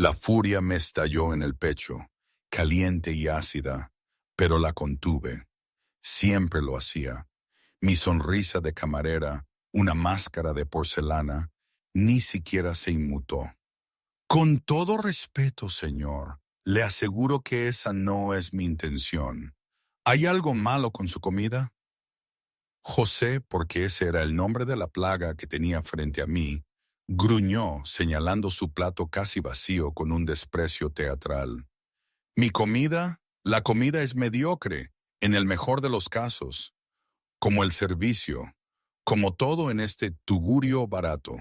La furia me estalló en el pecho, caliente y ácida, pero la contuve. Siempre lo hacía. Mi sonrisa de camarera, una máscara de porcelana, ni siquiera se inmutó. Con todo respeto, señor, le aseguro que esa no es mi intención. ¿Hay algo malo con su comida? José, porque ese era el nombre de la plaga que tenía frente a mí, gruñó, señalando su plato casi vacío con un desprecio teatral. Mi comida, la comida es mediocre, en el mejor de los casos, como el servicio, como todo en este tugurio barato.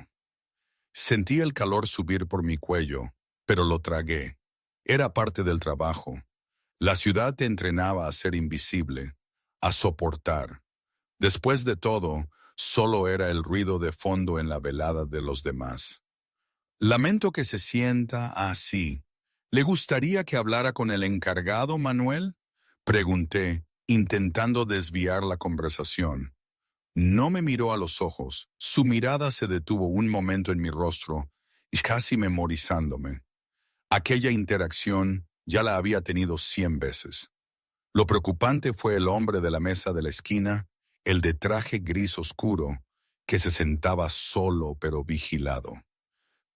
Sentí el calor subir por mi cuello, pero lo tragué. Era parte del trabajo. La ciudad te entrenaba a ser invisible, a soportar. Después de todo, solo era el ruido de fondo en la velada de los demás. Lamento que se sienta así. ¿Le gustaría que hablara con el encargado, Manuel? Pregunté, intentando desviar la conversación. No me miró a los ojos. Su mirada se detuvo un momento en mi rostro, y casi memorizándome. Aquella interacción ya la había tenido 100 veces. Lo preocupante fue el hombre de la mesa de la esquina, el de traje gris oscuro, que se sentaba solo pero vigilado.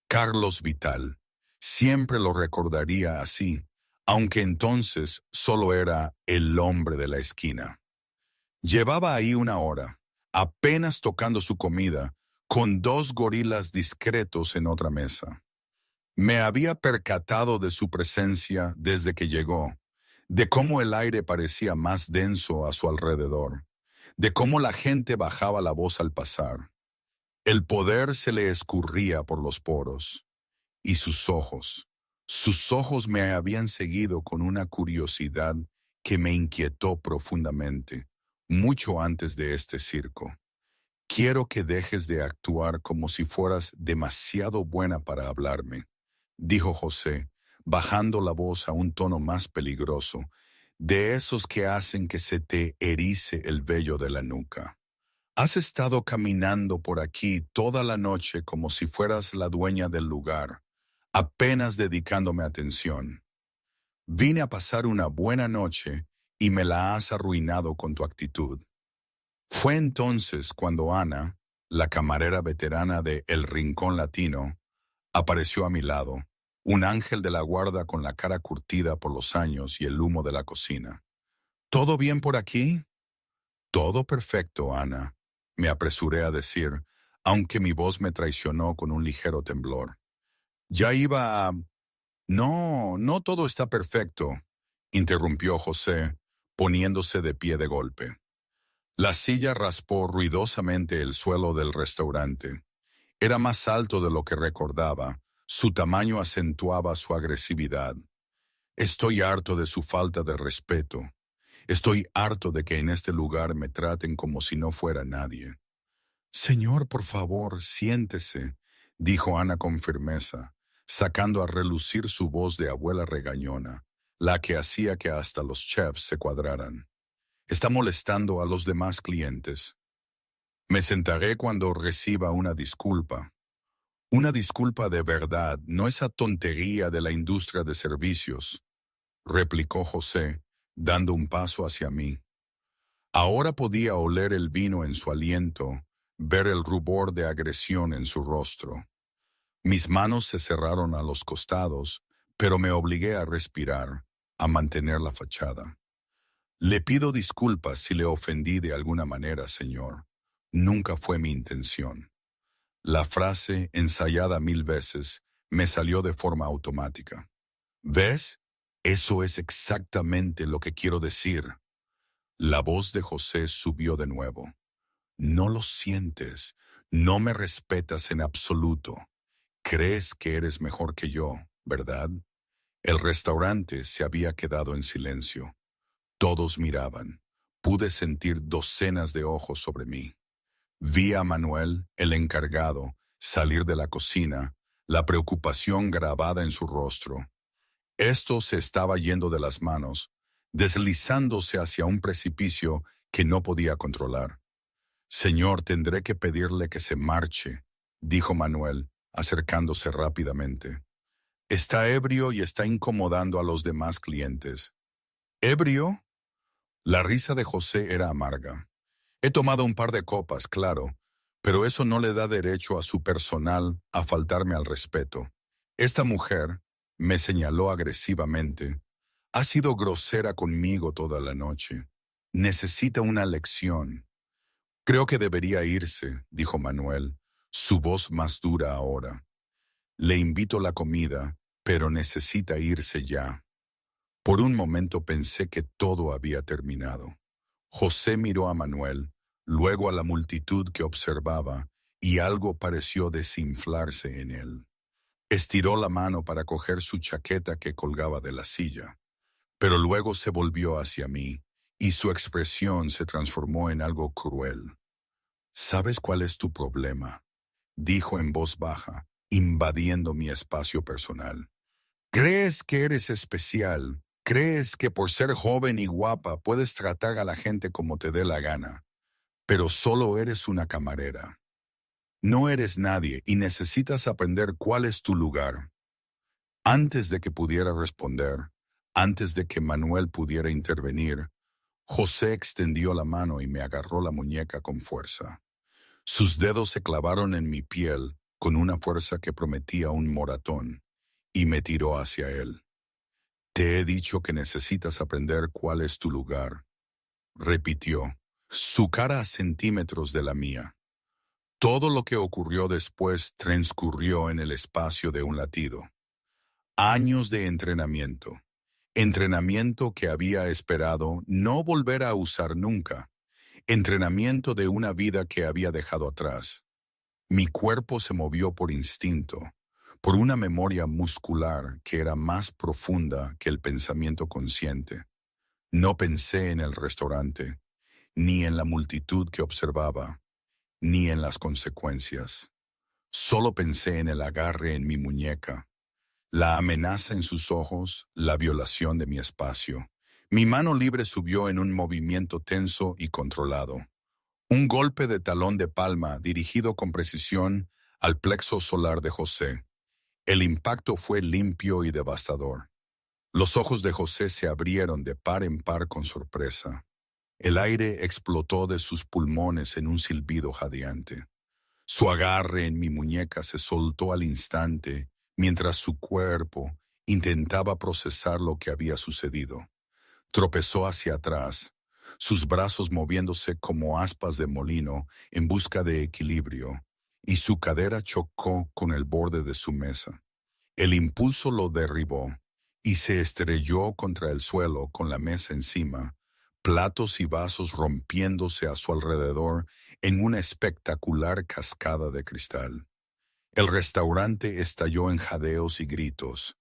Carlos Vital. Siempre lo recordaría así, aunque entonces solo era el hombre de la esquina. Llevaba ahí una hora, apenas tocando su comida, con 2 gorilas discretos en otra mesa. Me había percatado de su presencia desde que llegó, de cómo el aire parecía más denso a su alrededor, de cómo la gente bajaba la voz al pasar. El poder se le escurría por los poros, y sus ojos me habían seguido con una curiosidad que me inquietó profundamente, mucho antes de este circo. Quiero que dejes de actuar como si fueras demasiado buena para hablarme, dijo José, bajando la voz a un tono más peligroso, de esos que hacen que se te erice el vello de la nuca. Has estado caminando por aquí toda la noche como si fueras la dueña del lugar, apenas dedicándome atención. Vine a pasar una buena noche y me la has arruinado con tu actitud. Fue entonces cuando Ana, la camarera veterana de El Rincón Latino, apareció a mi lado, un ángel de la guarda con la cara curtida por los años y el humo de la cocina. ¿Todo bien por aquí? Todo perfecto, Ana, me apresuré a decir, aunque mi voz me traicionó con un ligero temblor. Ya iba a... No, no todo está perfecto, interrumpió José, poniéndose de pie de golpe. La silla raspó ruidosamente el suelo del restaurante. Era más alto de lo que recordaba. Su tamaño acentuaba su agresividad. Estoy harto de su falta de respeto. Estoy harto de que en este lugar me traten como si no fuera nadie. Señor, por favor, siéntese, dijo Ana con firmeza, sacando a relucir su voz de abuela regañona, la que hacía que hasta los chefs se cuadraran. Está molestando a los demás clientes. Me sentaré cuando reciba una disculpa. Una disculpa de verdad, no esa tontería de la industria de servicios, replicó José, dando un paso hacia mí. Ahora podía oler el vino en su aliento, ver el rubor de agresión en su rostro. Mis manos se cerraron a los costados, pero me obligué a respirar, a mantener la fachada. Le pido disculpas si le ofendí de alguna manera, señor. Nunca fue mi intención. La frase, ensayada 1000 veces, me salió de forma automática. ¿Ves? Eso es exactamente lo que quiero decir. La voz de José subió de nuevo. No lo sientes, no me respetas en absoluto. Crees que eres mejor que yo, ¿verdad? El restaurante se había quedado en silencio. Todos miraban. Pude sentir docenas de ojos sobre mí. Vi a Manuel, el encargado, salir de la cocina, la preocupación grabada en su rostro. Esto se estaba yendo de las manos, deslizándose hacia un precipicio que no podía controlar. Señor, tendré que pedirle que se marche, dijo Manuel, acercándose rápidamente. Está ebrio y está incomodando a los demás clientes. ¿Ebrio? La risa de José era amarga. He tomado un par de copas, claro, pero eso no le da derecho a su personal a faltarme al respeto. Esta mujer, me señaló agresivamente, ha sido grosera conmigo toda la noche. Necesita una lección. Creo que debería irse, dijo Manuel, su voz más dura ahora. Le invito la comida, pero necesita irse ya. Por un momento pensé que todo había terminado. José miró a Manuel, luego a la multitud que observaba, y algo pareció desinflarse en él. Estiró la mano para coger su chaqueta que colgaba de la silla, pero luego se volvió hacia mí, y su expresión se transformó en algo cruel. ¿Sabes cuál es tu problema?, dijo en voz baja, invadiendo mi espacio personal. ¿Crees que eres especial? ¿Crees que por ser joven y guapa puedes tratar a la gente como te dé la gana? Pero solo eres una camarera. No eres nadie y necesitas aprender cuál es tu lugar. Antes de que pudiera responder, antes de que Manuel pudiera intervenir, José extendió la mano y me agarró la muñeca con fuerza. Sus dedos se clavaron en mi piel con una fuerza que prometía un moratón, y me tiró hacia él. Te he dicho que necesitas aprender cuál es tu lugar, repitió, su cara a centímetros de la mía. Todo lo que ocurrió después transcurrió en el espacio de un latido. Años de entrenamiento. Entrenamiento que había esperado no volver a usar nunca. Entrenamiento de una vida que había dejado atrás. Mi cuerpo se movió por instinto, por una memoria muscular que era más profunda que el pensamiento consciente. No pensé en el restaurante, ni en la multitud que observaba, ni en las consecuencias. Solo pensé en el agarre en mi muñeca, la amenaza en sus ojos, la violación de mi espacio. Mi mano libre subió en un movimiento tenso y controlado. Un golpe de talón de palma dirigido con precisión al plexo solar de José. El impacto fue limpio y devastador. Los ojos de José se abrieron de par en par con sorpresa. El aire explotó de sus pulmones en un silbido jadeante. Su agarre en mi muñeca se soltó al instante, mientras su cuerpo intentaba procesar lo que había sucedido. Tropezó hacia atrás, sus brazos moviéndose como aspas de molino en busca de equilibrio, y su cadera chocó con el borde de su mesa. El impulso lo derribó, y se estrelló contra el suelo con la mesa encima, platos y vasos rompiéndose a su alrededor en una espectacular cascada de cristal. El restaurante estalló en jadeos y gritos.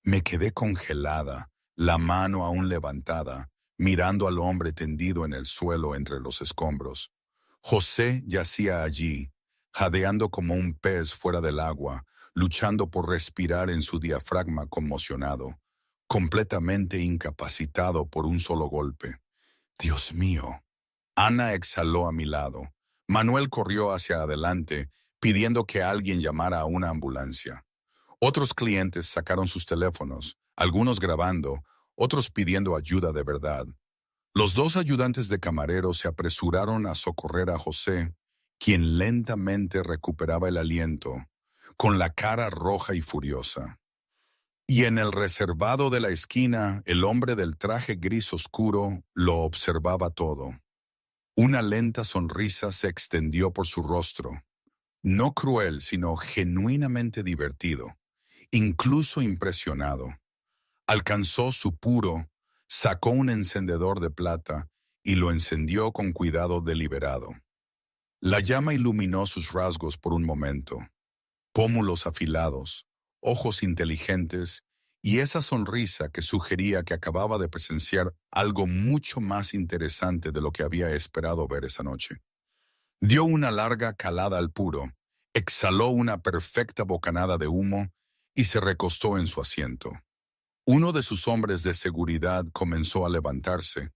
Me quedé congelada, la mano aún levantada, mirando al hombre tendido en el suelo entre los escombros. José yacía allí, jadeando como un pez fuera del agua, luchando por respirar en su diafragma conmocionado, completamente incapacitado por un solo golpe. Dios mío. Ana exhaló a mi lado. Manuel corrió hacia adelante, pidiendo que alguien llamara a una ambulancia. Otros clientes sacaron sus teléfonos, algunos grabando, otros pidiendo ayuda de verdad. Los dos ayudantes de camarero se apresuraron a socorrer a José, quien lentamente recuperaba el aliento, con la cara roja y furiosa. Y en el reservado de la esquina, el hombre del traje gris oscuro lo observaba todo. Una lenta sonrisa se extendió por su rostro, no cruel, sino genuinamente divertido, incluso impresionado. Alcanzó su puro, sacó un encendedor de plata y lo encendió con cuidado deliberado. La llama iluminó sus rasgos por un momento. Pómulos afilados, ojos inteligentes y esa sonrisa que sugería que acababa de presenciar algo mucho más interesante de lo que había esperado ver esa noche. Dio una larga calada al puro, exhaló una perfecta bocanada de humo y se recostó en su asiento. Uno de sus hombres de seguridad comenzó a levantarse,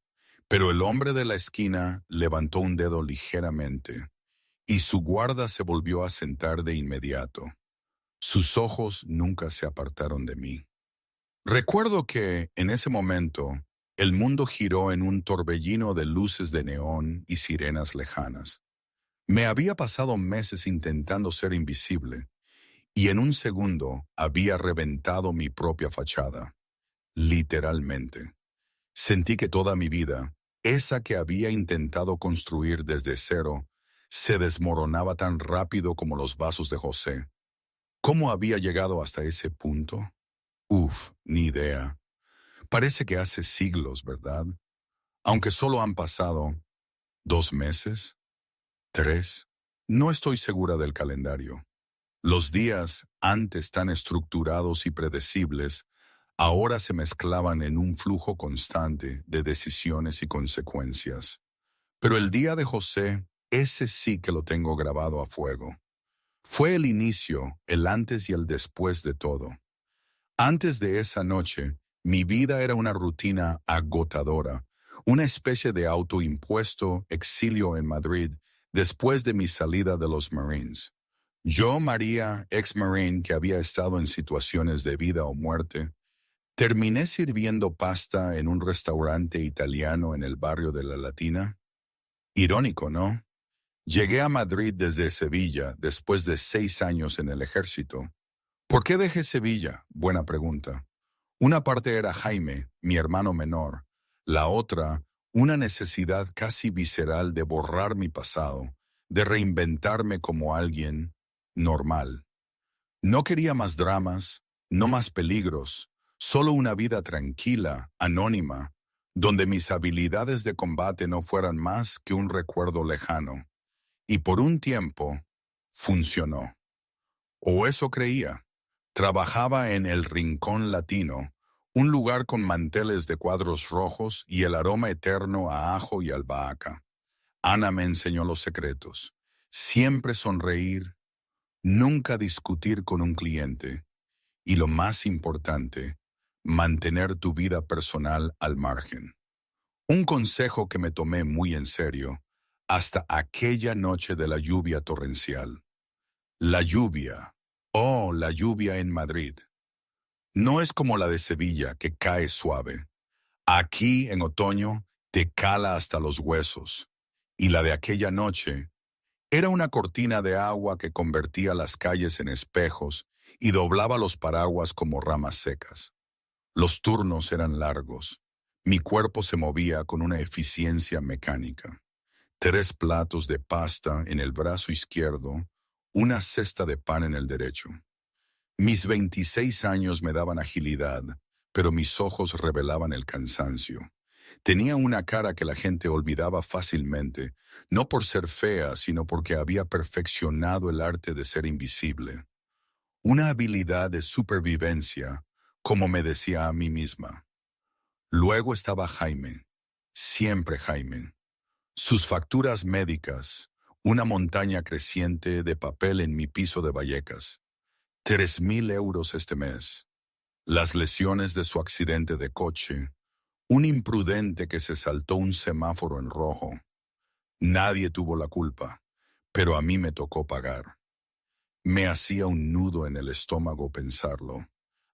pero el hombre de la esquina levantó un dedo ligeramente, y su guarda se volvió a sentar de inmediato. Sus ojos nunca se apartaron de mí. Recuerdo que, en ese momento, el mundo giró en un torbellino de luces de neón y sirenas lejanas. Me había pasado meses intentando ser invisible, y en un segundo había reventado mi propia fachada, literalmente. Sentí que toda mi vida, esa que había intentado construir desde cero, se desmoronaba tan rápido como los vasos de José. ¿Cómo había llegado hasta ese punto? Uf, ni idea. Parece que hace siglos, ¿verdad? Aunque solo han pasado 2 meses, 3. No estoy segura del calendario. Los días, antes tan estructurados y predecibles, ahora se mezclaban en un flujo constante de decisiones y consecuencias. Pero el día de José, ese sí que lo tengo grabado a fuego. Fue el inicio, el antes y el después de todo. Antes de esa noche, mi vida era una rutina agotadora, una especie de autoimpuesto exilio en Madrid después de mi salida de los Marines. Yo, María, ex-Marine que había estado en situaciones de vida o muerte, terminé sirviendo pasta en un restaurante italiano en el barrio de la Latina. Irónico, ¿no? Llegué a Madrid desde Sevilla después de 6 años en el ejército. ¿Por qué dejé Sevilla? Buena pregunta. Una parte era Jaime, mi hermano menor. La otra, una necesidad casi visceral de borrar mi pasado, de reinventarme como alguien normal. No quería más dramas, no más peligros, solo una vida tranquila, anónima, donde mis habilidades de combate no fueran más que un recuerdo lejano. Y por un tiempo, funcionó. O eso creía. Trabajaba en el Rincón Latino, un lugar con manteles de cuadros rojos y el aroma eterno a ajo y albahaca. Ana me enseñó los secretos. Siempre sonreír, nunca discutir con un cliente y lo más importante, mantener tu vida personal al margen. Un consejo que me tomé muy en serio hasta aquella noche de la lluvia torrencial. La lluvia. Oh, la lluvia en Madrid. No es como la de Sevilla, que cae suave. Aquí, en otoño, te cala hasta los huesos. Y la de aquella noche era una cortina de agua que convertía las calles en espejos y doblaba los paraguas como ramas secas. Los turnos eran largos. Mi cuerpo se movía con una eficiencia mecánica. 3 platos de pasta en el brazo izquierdo, una cesta de pan en el derecho. Mis 26 años me daban agilidad, pero mis ojos revelaban el cansancio. Tenía una cara que la gente olvidaba fácilmente, no por ser fea, sino porque había perfeccionado el arte de ser invisible. Una habilidad de supervivencia, como me decía a mí misma. Luego estaba Jaime, siempre Jaime. Sus facturas médicas, una montaña creciente de papel en mi piso de Vallecas. 3.000 euros este mes. Las lesiones de su accidente de coche. Un imprudente que se saltó un semáforo en rojo. Nadie tuvo la culpa, pero a mí me tocó pagar. Me hacía un nudo en el estómago pensarlo.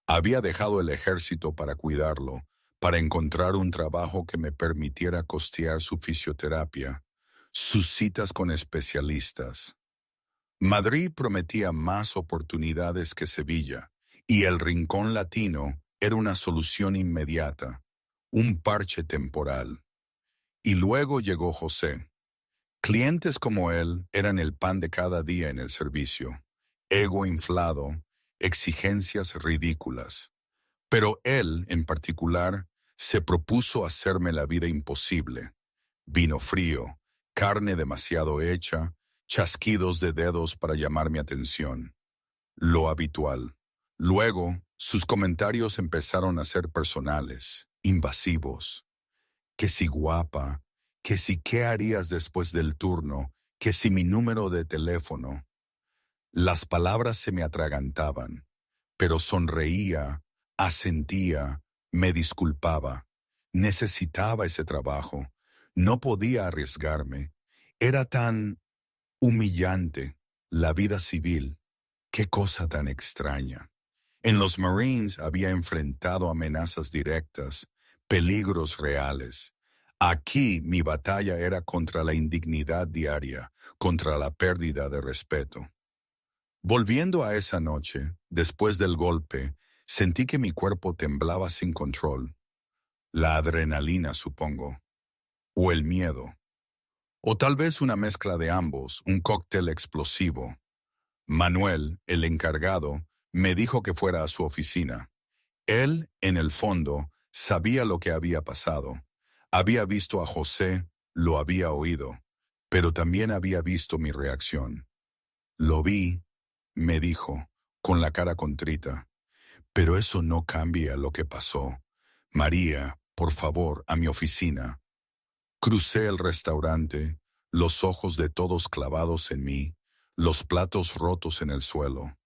Había dejado el ejército para cuidarlo, para encontrar un trabajo que me permitiera costear su fisioterapia, sus citas con especialistas. Madrid prometía más oportunidades que Sevilla, y el Rincón Latino era una solución inmediata, un parche temporal. Y luego llegó José. Clientes como él eran el pan de cada día en el servicio. Ego inflado, exigencias ridículas. Pero él, en particular, se propuso hacerme la vida imposible. Vino frío, carne demasiado hecha, chasquidos de dedos para llamar mi atención. Lo habitual. Luego, sus comentarios empezaron a ser personales, invasivos. Que si guapa, que si qué harías después del turno, que si mi número de teléfono. Las palabras se me atragantaban, pero sonreía, asentía, me disculpaba. Necesitaba ese trabajo. No podía arriesgarme. Era tan humillante la vida civil. Qué cosa tan extraña. En los Marines había enfrentado amenazas directas, peligros reales. Aquí mi batalla era contra la indignidad diaria, contra la pérdida de respeto. Volviendo a esa noche, después del golpe, sentí que mi cuerpo temblaba sin control. La adrenalina, supongo, o el miedo, o tal vez una mezcla de ambos, un cóctel explosivo. Manuel, el encargado, me dijo que fuera a su oficina. Él, en el fondo, sabía lo que había pasado. Había visto a José, lo había oído, pero también había visto mi reacción. Lo vi, me dijo, con la cara contrita. Pero eso no cambia lo que pasó. María, por favor, a mi oficina. Crucé el restaurante, los ojos de todos clavados en mí, los platos rotos en el suelo.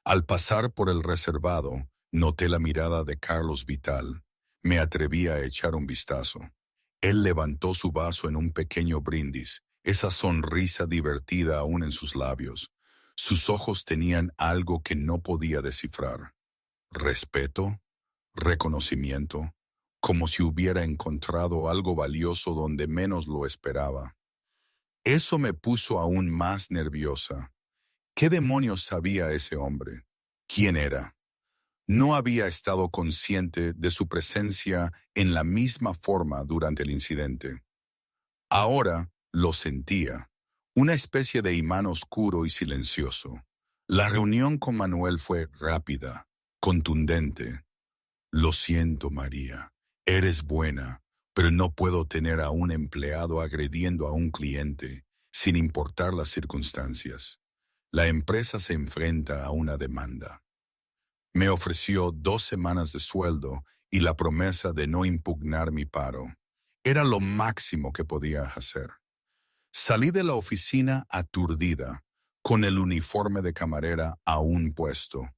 Al pasar por el reservado, noté la mirada de Carlos Vital. Me atreví a echar un vistazo. Él levantó su vaso en un pequeño brindis, esa sonrisa divertida aún en sus labios. Sus ojos tenían algo que no podía descifrar. Respeto, reconocimiento, como si hubiera encontrado algo valioso donde menos lo esperaba. Eso me puso aún más nerviosa. ¿Qué demonios sabía ese hombre? ¿Quién era? No había estado consciente de su presencia en la misma forma durante el incidente. Ahora lo sentía, una especie de imán oscuro y silencioso. La reunión con Manuel fue rápida, contundente. Lo siento, María, eres buena, pero no puedo tener a un empleado agrediendo a un cliente, sin importar las circunstancias. La empresa se enfrenta a una demanda. Me ofreció 2 semanas de sueldo y la promesa de no impugnar mi paro. Era lo máximo que podía hacer. Salí de la oficina aturdida, con el uniforme de camarera aún puesto.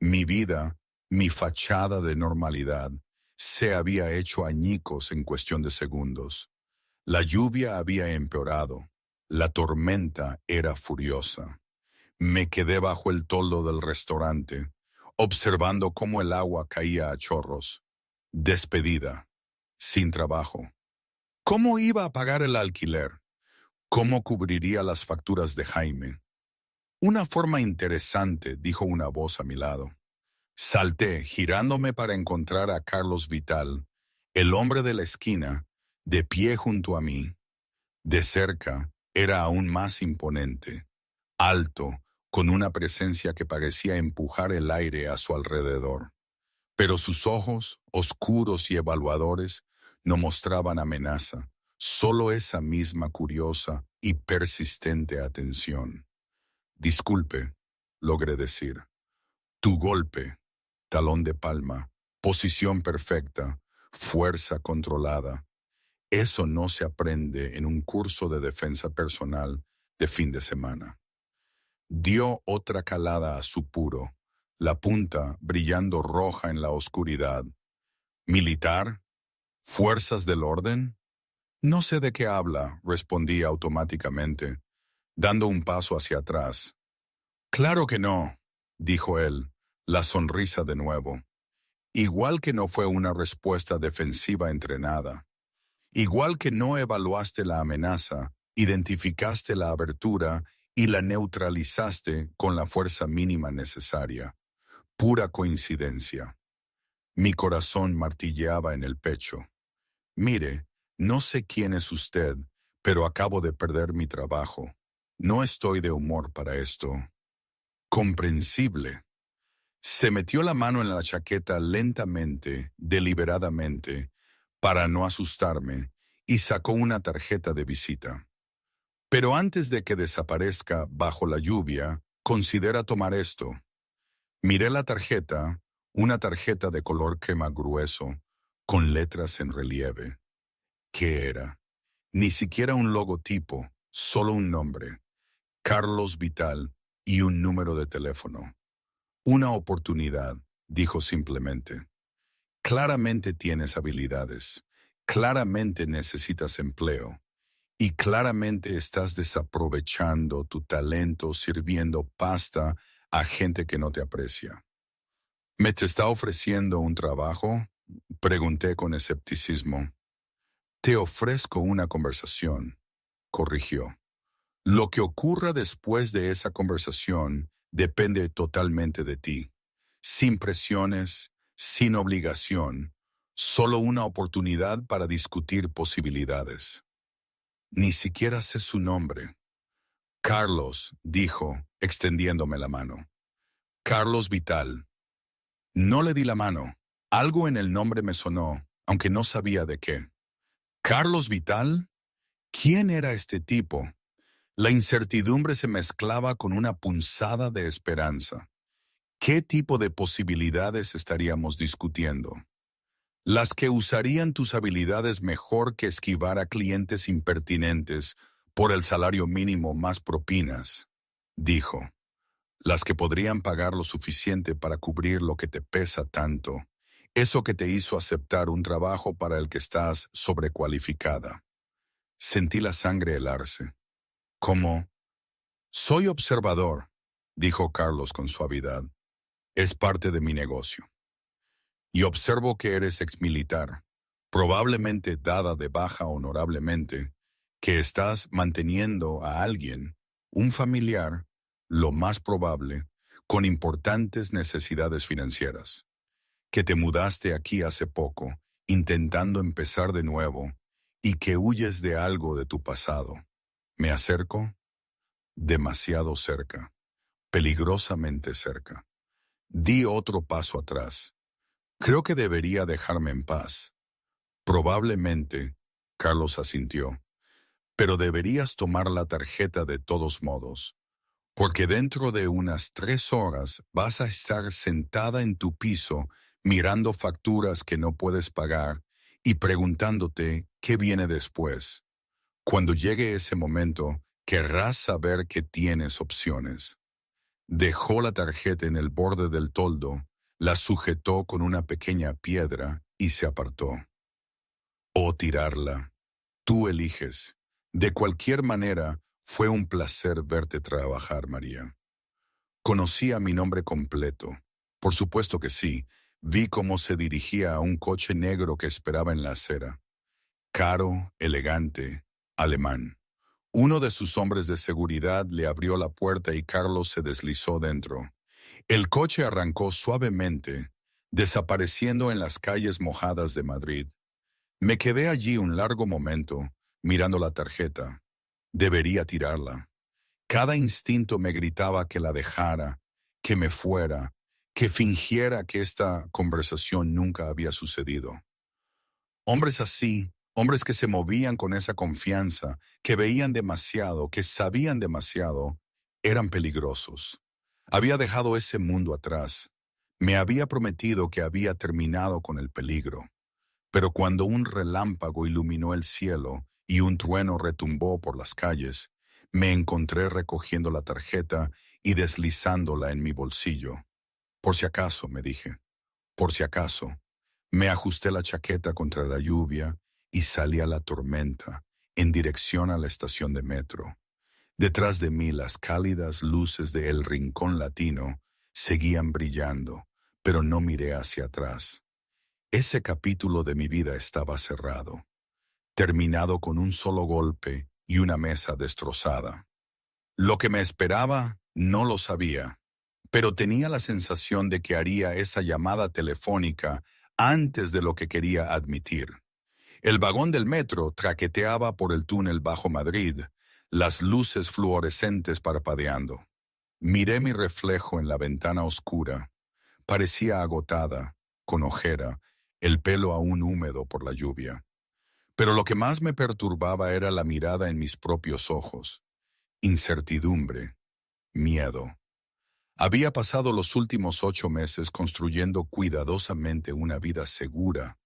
Mi vida, mi fachada de normalidad, se había hecho añicos en cuestión de segundos. La lluvia había empeorado. La tormenta era furiosa. Me quedé bajo el toldo del restaurante, observando cómo el agua caía a chorros. Despedida, sin trabajo. ¿Cómo iba a pagar el alquiler? ¿Cómo cubriría las facturas de Jaime? Una forma interesante, dijo una voz a mi lado. Salté, girándome para encontrar a Carlos Vital, el hombre de la esquina, de pie junto a mí. De cerca, era aún más imponente, alto, con una presencia que parecía empujar el aire a su alrededor. Pero sus ojos, oscuros y evaluadores, no mostraban amenaza, solo esa misma curiosa y persistente atención. Disculpe, logré decir. Tu golpe, talón de palma, posición perfecta, fuerza controlada. Eso no se aprende en un curso de defensa personal de fin de semana. Dio otra calada a su puro, la punta brillando roja en la oscuridad. ¿Militar? ¿Fuerzas del orden? No sé de qué habla, respondí automáticamente, dando un paso hacia atrás. Claro que no, dijo él, la sonrisa de nuevo. Igual que no fue una respuesta defensiva entrenada. Igual que no evaluaste la amenaza, identificaste la abertura y la neutralizaste con la fuerza mínima necesaria. Pura coincidencia. Mi corazón martilleaba en el pecho. Mire, no sé quién es usted, pero acabo de perder mi trabajo. No estoy de humor para esto. Comprensible. Se metió la mano en la chaqueta lentamente, deliberadamente, para no asustarme, y sacó una tarjeta de visita. Pero antes de que desaparezca bajo la lluvia, considera tomar esto. Miré la tarjeta, una tarjeta de color crema grueso, con letras en relieve. ¿Qué era? Ni siquiera un logotipo, solo un nombre. Carlos Vital y un número de teléfono. Una oportunidad, dijo simplemente. Claramente tienes habilidades, claramente necesitas empleo y claramente estás desaprovechando tu talento sirviendo pasta a gente que no te aprecia. ¿Me te está ofreciendo un trabajo? Pregunté con escepticismo. Te ofrezco una conversación, corrigió. Lo que ocurra después de esa conversación depende totalmente de ti. Sin presiones, sin obligación, solo una oportunidad para discutir posibilidades. Ni siquiera sé su nombre. Carlos, dijo, extendiéndome la mano. Carlos Vital. No le di la mano. Algo en el nombre me sonó, aunque no sabía de qué. ¿Carlos Vital? ¿Quién era este tipo? La incertidumbre se mezclaba con una punzada de esperanza. ¿Qué tipo de posibilidades estaríamos discutiendo? Las que usarían tus habilidades mejor que esquivar a clientes impertinentes por el salario mínimo más propinas, dijo. Las que podrían pagar lo suficiente para cubrir lo que te pesa tanto, eso que te hizo aceptar un trabajo para el que estás sobrecualificada. Sentí la sangre helarse. ¿Cómo? Soy observador, dijo Carlos con suavidad. Es parte de mi negocio. Y observo que eres exmilitar, probablemente dada de baja honorablemente, que estás manteniendo a alguien, un familiar, lo más probable, con importantes necesidades financieras, que te mudaste aquí hace poco, intentando empezar de nuevo, y que huyes de algo de tu pasado. ¿Me acerco? Demasiado cerca, peligrosamente cerca. Di otro paso atrás. Creo que debería dejarme en paz. Probablemente, Carlos asintió, pero deberías tomar la tarjeta de todos modos, porque dentro de unas 3 horas vas a estar sentada en tu piso mirando facturas que no puedes pagar y preguntándote qué viene después. Cuando llegue ese momento, querrás saber que tienes opciones. Dejó la tarjeta en el borde del toldo, la sujetó con una pequeña piedra y se apartó. O tirarla. Tú eliges. De cualquier manera, fue un placer verte trabajar, María. Conocía mi nombre completo. Por supuesto que sí. Vi cómo se dirigía a un coche negro que esperaba en la acera. Caro, elegante, alemán. Uno de sus hombres de seguridad le abrió la puerta y Carlos se deslizó dentro. El coche arrancó suavemente, desapareciendo en las calles mojadas de Madrid. Me quedé allí un largo momento, mirando la tarjeta. Debería tirarla. Cada instinto me gritaba que la dejara, que me fuera, que fingiera que esta conversación nunca había sucedido. Hombres así, hombres que se movían con esa confianza, que veían demasiado, que sabían demasiado, eran peligrosos. Había dejado ese mundo atrás. Me había prometido que había terminado con el peligro. Pero cuando un relámpago iluminó el cielo y un trueno retumbó por las calles, me encontré recogiendo la tarjeta y deslizándola en mi bolsillo. Por si acaso, me dije, por si acaso. Me ajusté la chaqueta contra la lluvia y salí a la tormenta, en dirección a la estación de metro. Detrás de mí las cálidas luces de El Rincón Latino seguían brillando, pero no miré hacia atrás. Ese capítulo de mi vida estaba cerrado, terminado con un solo golpe y una mesa destrozada. Lo que me esperaba no lo sabía, pero tenía la sensación de que haría esa llamada telefónica antes de lo que quería admitir. El vagón del metro traqueteaba por el túnel bajo Madrid, las luces fluorescentes parpadeando. Miré mi reflejo en la ventana oscura. Parecía agotada, con ojera, el pelo aún húmedo por la lluvia. Pero lo que más me perturbaba era la mirada en mis propios ojos. Incertidumbre, miedo. Había pasado los últimos 8 meses construyendo cuidadosamente una vida segura,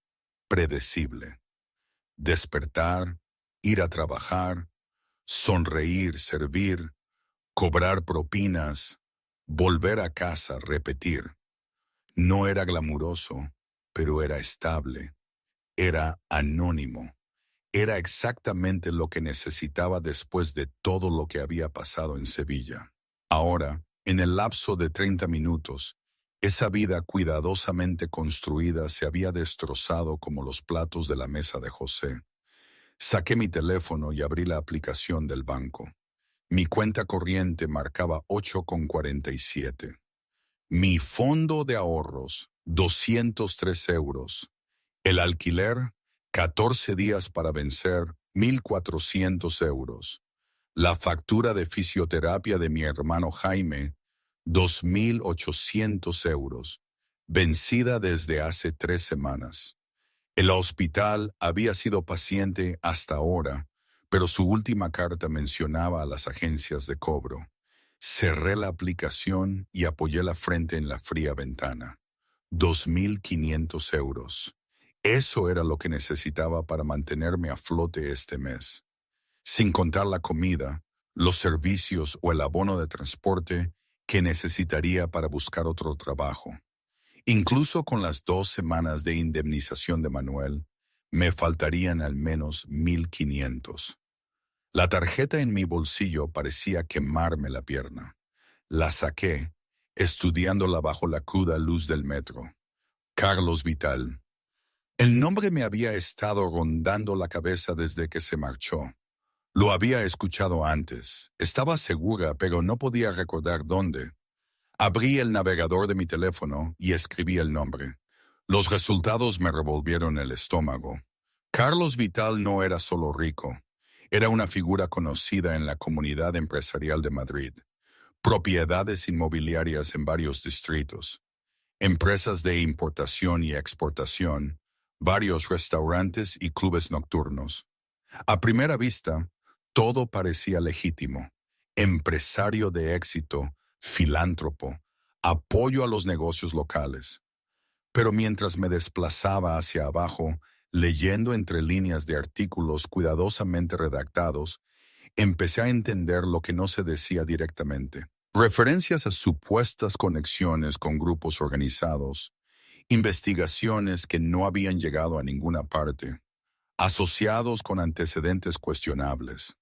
predecible. Despertar, ir a trabajar, sonreír, servir, cobrar propinas, volver a casa, repetir. No era glamuroso, pero era estable. Era anónimo. Era exactamente lo que necesitaba después de todo lo que había pasado en Sevilla. Ahora, En el lapso de 30 minutos, esa vida cuidadosamente construida se había destrozado como los platos de la mesa de José. Saqué mi teléfono y abrí la aplicación del banco. Mi cuenta corriente marcaba 8,47. Mi fondo de ahorros, 203 euros. El alquiler, 14 días para vencer, 1.400 euros. La factura de fisioterapia de mi hermano Jaime, 2.800 euros, vencida desde hace 3 semanas. El hospital había sido paciente hasta ahora, pero su última carta mencionaba a las agencias de cobro. Cerré la aplicación y apoyé la frente en la fría ventana. 2.500 euros. Eso era lo que necesitaba para mantenerme a flote este mes. Sin contar la comida, los servicios o el abono de transporte que necesitaría para buscar otro trabajo. Incluso con las 2 semanas de indemnización de Manuel, me faltarían al menos 1.500. La tarjeta en mi bolsillo parecía quemarme la pierna. La saqué, estudiándola bajo la cruda luz del metro. Carlos Vital. El nombre me había estado rondando la cabeza desde que se marchó. Lo había escuchado antes. Estaba segura, pero no podía recordar dónde. Abrí el navegador de mi teléfono y escribí el nombre. Los resultados me revolvieron el estómago. Carlos Vital no era solo rico. Era una figura conocida en la comunidad empresarial de Madrid. Propiedades inmobiliarias en varios distritos. Empresas de importación y exportación. Varios restaurantes y clubes nocturnos. A primera vista, todo parecía legítimo. Empresario de éxito, filántropo, apoyo a los negocios locales. Pero mientras me desplazaba hacia abajo, leyendo entre líneas de artículos cuidadosamente redactados, empecé a entender lo que no se decía directamente. Referencias a supuestas conexiones con grupos organizados, investigaciones que no habían llegado a ninguna parte, asociados con antecedentes cuestionables.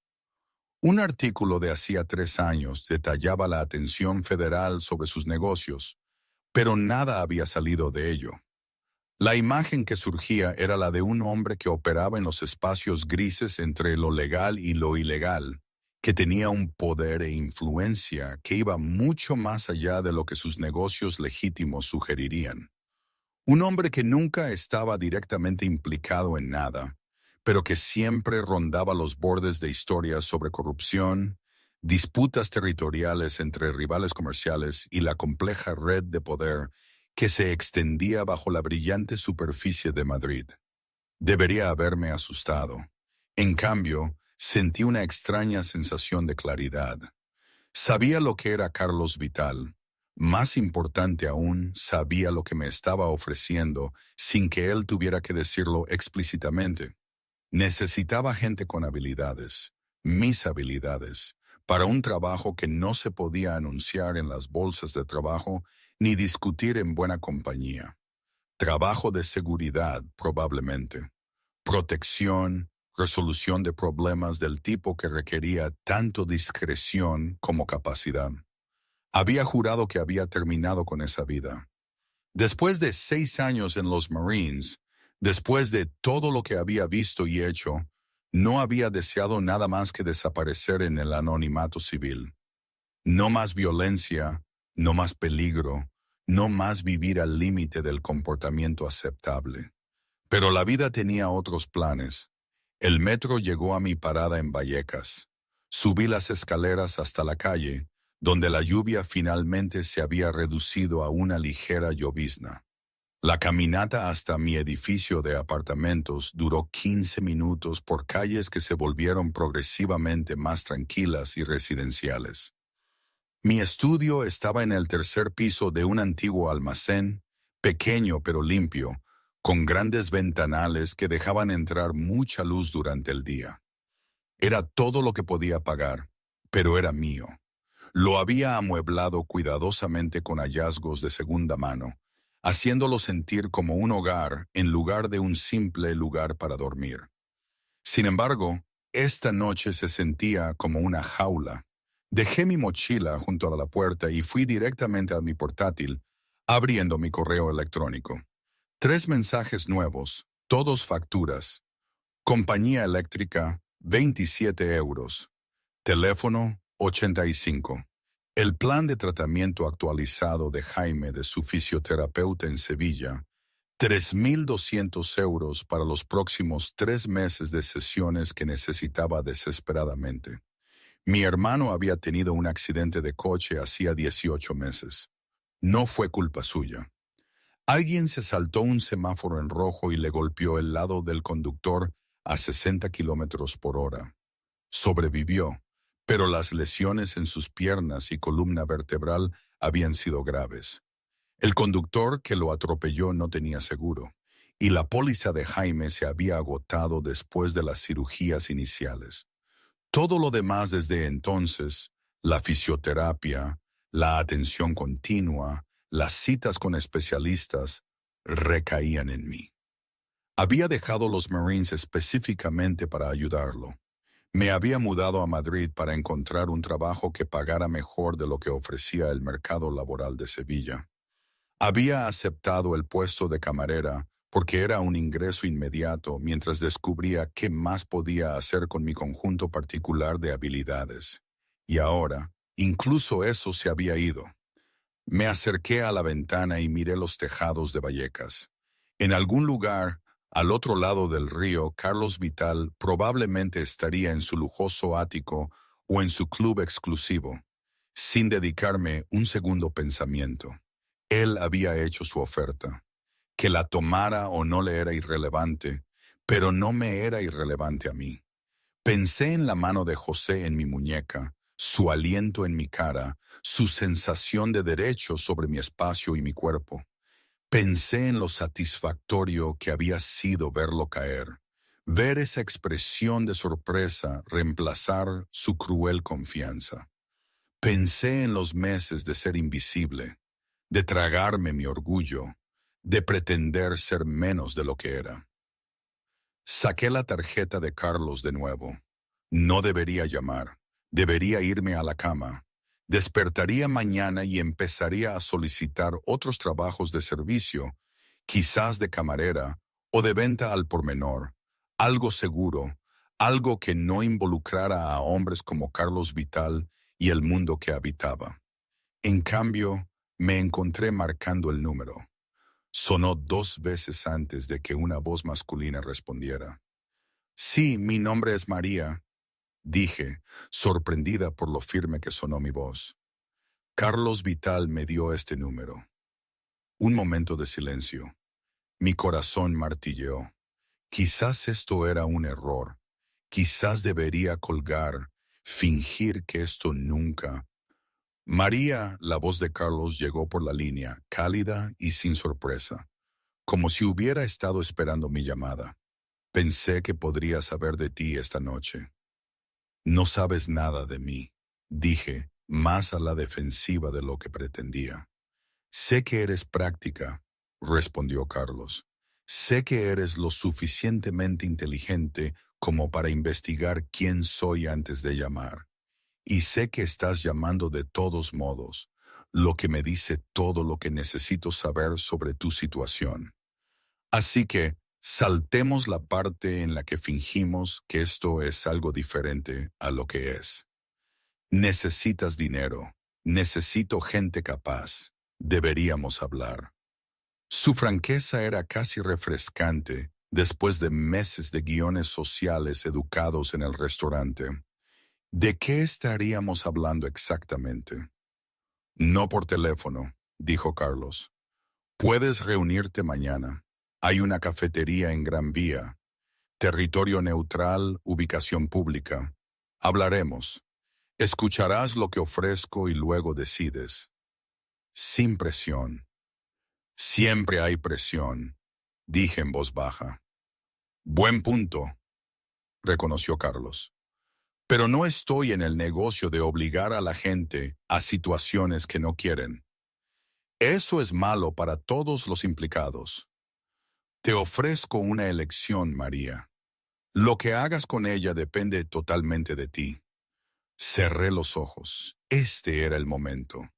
Un artículo de hacía 3 años detallaba la atención federal sobre sus negocios, pero nada había salido de ello. La imagen que surgía era la de un hombre que operaba en los espacios grises entre lo legal y lo ilegal, que tenía un poder e influencia que iba mucho más allá de lo que sus negocios legítimos sugerirían. Un hombre que nunca estaba directamente implicado en nada, pero que siempre rondaba los bordes de historias sobre corrupción, disputas territoriales entre rivales comerciales y la compleja red de poder que se extendía bajo la brillante superficie de Madrid. Debería haberme asustado. En cambio, sentí una extraña sensación de claridad. Sabía lo que era Carlos Vital. Más importante aún, sabía lo que me estaba ofreciendo sin que él tuviera que decirlo explícitamente. Necesitaba gente con habilidades, mis habilidades, para un trabajo que no se podía anunciar en las bolsas de trabajo ni discutir en buena compañía. Trabajo de seguridad, probablemente. Protección, resolución de problemas del tipo que requería tanto discreción como capacidad. Había jurado que había terminado con esa vida. Después de 6 años en los Marines, después de todo lo que había visto y hecho, no había deseado nada más que desaparecer en el anonimato civil. No más violencia, no más peligro, no más vivir al límite del comportamiento aceptable. Pero la vida tenía otros planes. El metro llegó a mi parada en Vallecas. Subí las escaleras hasta la calle, donde la lluvia finalmente se había reducido a una ligera llovizna. La caminata hasta mi edificio de apartamentos duró 15 minutos por calles que se volvieron progresivamente más tranquilas y residenciales. Mi estudio estaba en el 3er piso de un antiguo almacén, pequeño pero limpio, con grandes ventanales que dejaban entrar mucha luz durante el día. Era todo lo que podía pagar, pero era mío. Lo había amueblado cuidadosamente con hallazgos de segunda mano, haciéndolo sentir como un hogar en lugar de un simple lugar para dormir. Sin embargo, esta noche se sentía como una jaula, Dejé mi mochila junto a la puerta y fui directamente a mi portátil, abriendo mi correo electrónico. 3 mensajes nuevos, todos facturas. Compañía eléctrica, 27 euros. Teléfono, 85. El plan de tratamiento actualizado de Jaime de su fisioterapeuta en Sevilla, 3.200 euros para los próximos 3 meses de sesiones que necesitaba desesperadamente. Mi hermano había tenido un accidente de coche hacía 18 meses. No fue culpa suya. Alguien se saltó un semáforo en rojo y le golpeó el lado del conductor a 60 kilómetros por hora. Sobrevivió, pero las lesiones en sus piernas y columna vertebral habían sido graves. El conductor que lo atropelló no tenía seguro, y la póliza de Jaime se había agotado después de las cirugías iniciales. Todo lo demás desde entonces, la fisioterapia, la atención continua, las citas con especialistas, recaían en mí. Había dejado los Marines específicamente para ayudarlo. Me había mudado a Madrid para encontrar un trabajo que pagara mejor de lo que ofrecía el mercado laboral de Sevilla. Había aceptado el puesto de camarera porque era un ingreso inmediato mientras descubría qué más podía hacer con mi conjunto particular de habilidades. Y ahora, incluso eso se había ido. Me acerqué a la ventana y miré los tejados de Vallecas. En algún lugar, al otro lado del río, Carlos Vital probablemente estaría en su lujoso ático o en su club exclusivo, sin dedicarme un segundo pensamiento. Él había hecho su oferta. Que la tomara o no le era irrelevante, pero no me era irrelevante a mí. Pensé en la mano de José en mi muñeca, su aliento en mi cara, su sensación de derecho sobre mi espacio y mi cuerpo. Pensé en lo satisfactorio que había sido verlo caer, ver esa expresión de sorpresa reemplazar su cruel confianza. Pensé en los meses de ser invisible, de tragarme mi orgullo, de pretender ser menos de lo que era. Saqué la tarjeta de Carlos de nuevo. No debería llamar, debería irme a la cama. Despertaría mañana y empezaría a solicitar otros trabajos de servicio, quizás de camarera o de venta al por menor, algo seguro, algo que no involucrara a hombres como Carlos Vital y el mundo que habitaba. En cambio, me encontré marcando el número. Sonó 2 veces antes de que una voz masculina respondiera. Sí, mi nombre es María, dije, sorprendida por lo firme que sonó mi voz. Carlos Vital me dio este número. Un momento de silencio. Mi corazón martilleó. Quizás esto era un error. Quizás debería colgar, fingir que esto nunca. María, la voz de Carlos llegó por la línea, cálida y sin sorpresa, como si hubiera estado esperando mi llamada. Pensé que podría saber de ti esta noche. No sabes nada de mí, dije, más a la defensiva de lo que pretendía. Sé que eres práctica, respondió Carlos. Sé que eres lo suficientemente inteligente como para investigar quién soy antes de llamar. Y sé que estás llamando de todos modos, lo que me dice todo lo que necesito saber sobre tu situación. Así que, saltemos la parte en la que fingimos que esto es algo diferente a lo que es. Necesitas dinero, necesito gente capaz, deberíamos hablar. Su franqueza era casi refrescante después de meses de guiones sociales educados en el restaurante. ¿De qué estaríamos hablando exactamente? No por teléfono, dijo Carlos. Puedes reunirte mañana. Hay una cafetería en Gran Vía. Territorio neutral, ubicación pública. Hablaremos. Escucharás lo que ofrezco y luego decides. Sin presión. Siempre hay presión, dije en voz baja. Buen punto, reconoció Carlos. Pero no estoy en el negocio de obligar a la gente a situaciones que no quieren. Eso es malo para todos los implicados. Te ofrezco una elección, María. Lo que hagas con ella depende totalmente de ti. Cerré los ojos. Este era el momento.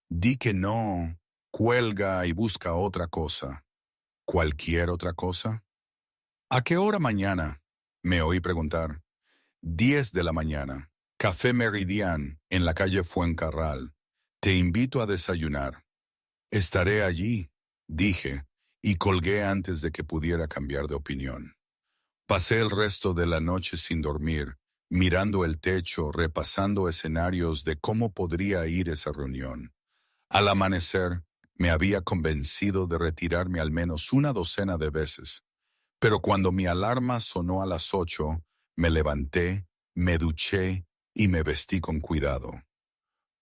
Di que no, cuelga y busca otra cosa. ¿Cualquier otra cosa? ¿A qué hora mañana? Me oí preguntar. 10 de la mañana. Café Meridian, en la calle Fuencarral. Te invito a desayunar. Estaré allí, dije, y colgué antes de que pudiera cambiar de opinión. Pasé el resto de la noche sin dormir, mirando el techo, repasando escenarios de cómo podría ir esa reunión. Al amanecer, me había convencido de retirarme al menos una docena de veces, pero cuando mi alarma sonó a las 8, me levanté, me duché y me vestí con cuidado.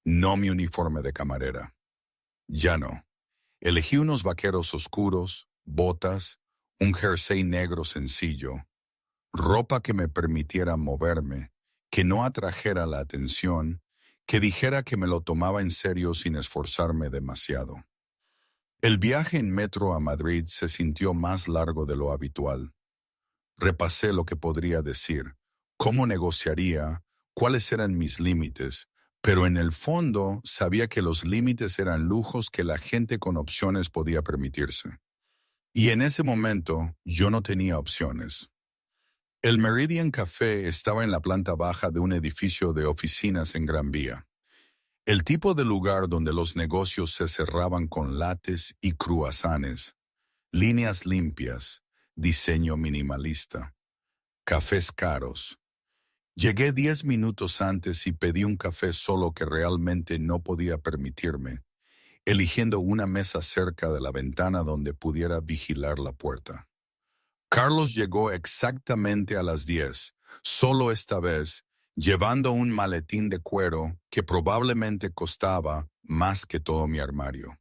No mi uniforme de camarera. Ya no. Elegí unos vaqueros oscuros, botas, un jersey negro sencillo, ropa que me permitiera moverme, que no atrajera la atención, que dijera que me lo tomaba en serio sin esforzarme demasiado. El viaje en metro a Madrid se sintió más largo de lo habitual. Repasé lo que podría decir, cómo negociaría, cuáles eran mis límites, pero en el fondo sabía que los límites eran lujos que la gente con opciones podía permitirse. Y en ese momento yo no tenía opciones. El Meridian Café estaba en la planta baja de un edificio de oficinas en Gran Vía. El tipo de lugar donde los negocios se cerraban con lates y cruasanes, líneas limpias, diseño minimalista, cafés caros. Llegué 10 minutos antes y pedí un café solo que realmente no podía permitirme, eligiendo una mesa cerca de la ventana donde pudiera vigilar la puerta. Carlos llegó exactamente a las 10, solo esta vez, llevando un maletín de cuero que probablemente costaba más que todo mi armario.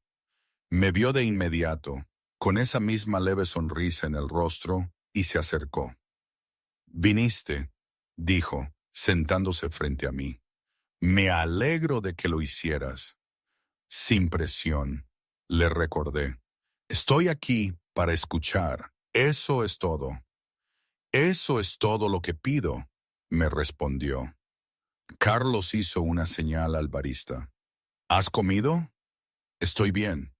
Me vio de inmediato, con esa misma leve sonrisa en el rostro, y se acercó. «Viniste», dijo, sentándose frente a mí. «Me alegro de que lo hicieras». Sin presión, le recordé. «Estoy aquí para escuchar. Eso es todo». «Eso es todo lo que pido», me respondió. Carlos hizo una señal al barista. «¿Has comido?» «Estoy bien».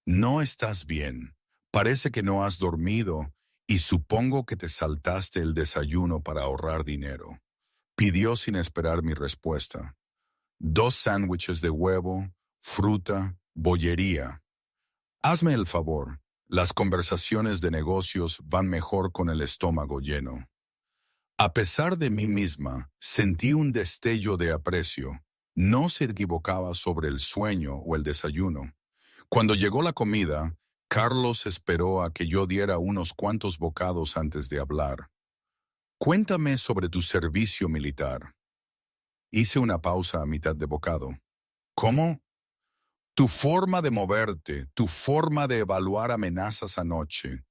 «No estás bien. Parece que no has dormido y supongo que te saltaste el desayuno para ahorrar dinero». Pidió sin esperar mi respuesta. 2 sándwiches de huevo, fruta, bollería. Hazme el favor, las conversaciones de negocios van mejor con el estómago lleno. A pesar de mí misma, sentí un destello de aprecio. No se equivocaba sobre el sueño o el desayuno. Cuando llegó la comida, Carlos esperó a que yo diera unos cuantos bocados antes de hablar. «Cuéntame sobre tu servicio militar». Hice una pausa a mitad de bocado. «¿Cómo?» «Tu forma de moverte, tu forma de evaluar amenazas anoche,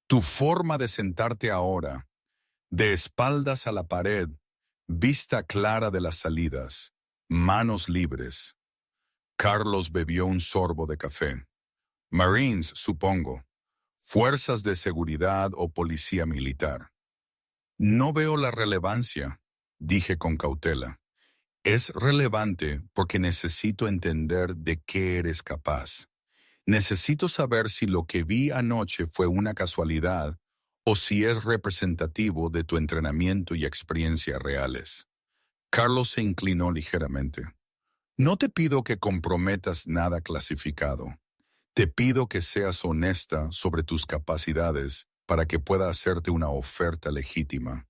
tu forma de sentarte ahora, de espaldas a la pared, vista clara de las salidas, manos libres». Carlos bebió un sorbo de café. «Marines, supongo. Fuerzas de seguridad o policía militar». «No veo la relevancia», dije con cautela. «Es relevante porque necesito entender de qué eres capaz. Necesito saber si lo que vi anoche fue una casualidad o si es representativo de tu entrenamiento y experiencia reales». Carlos se inclinó ligeramente. «No te pido que comprometas nada clasificado. Te pido que seas honesta sobre tus capacidades para que pueda hacerte una oferta legítima».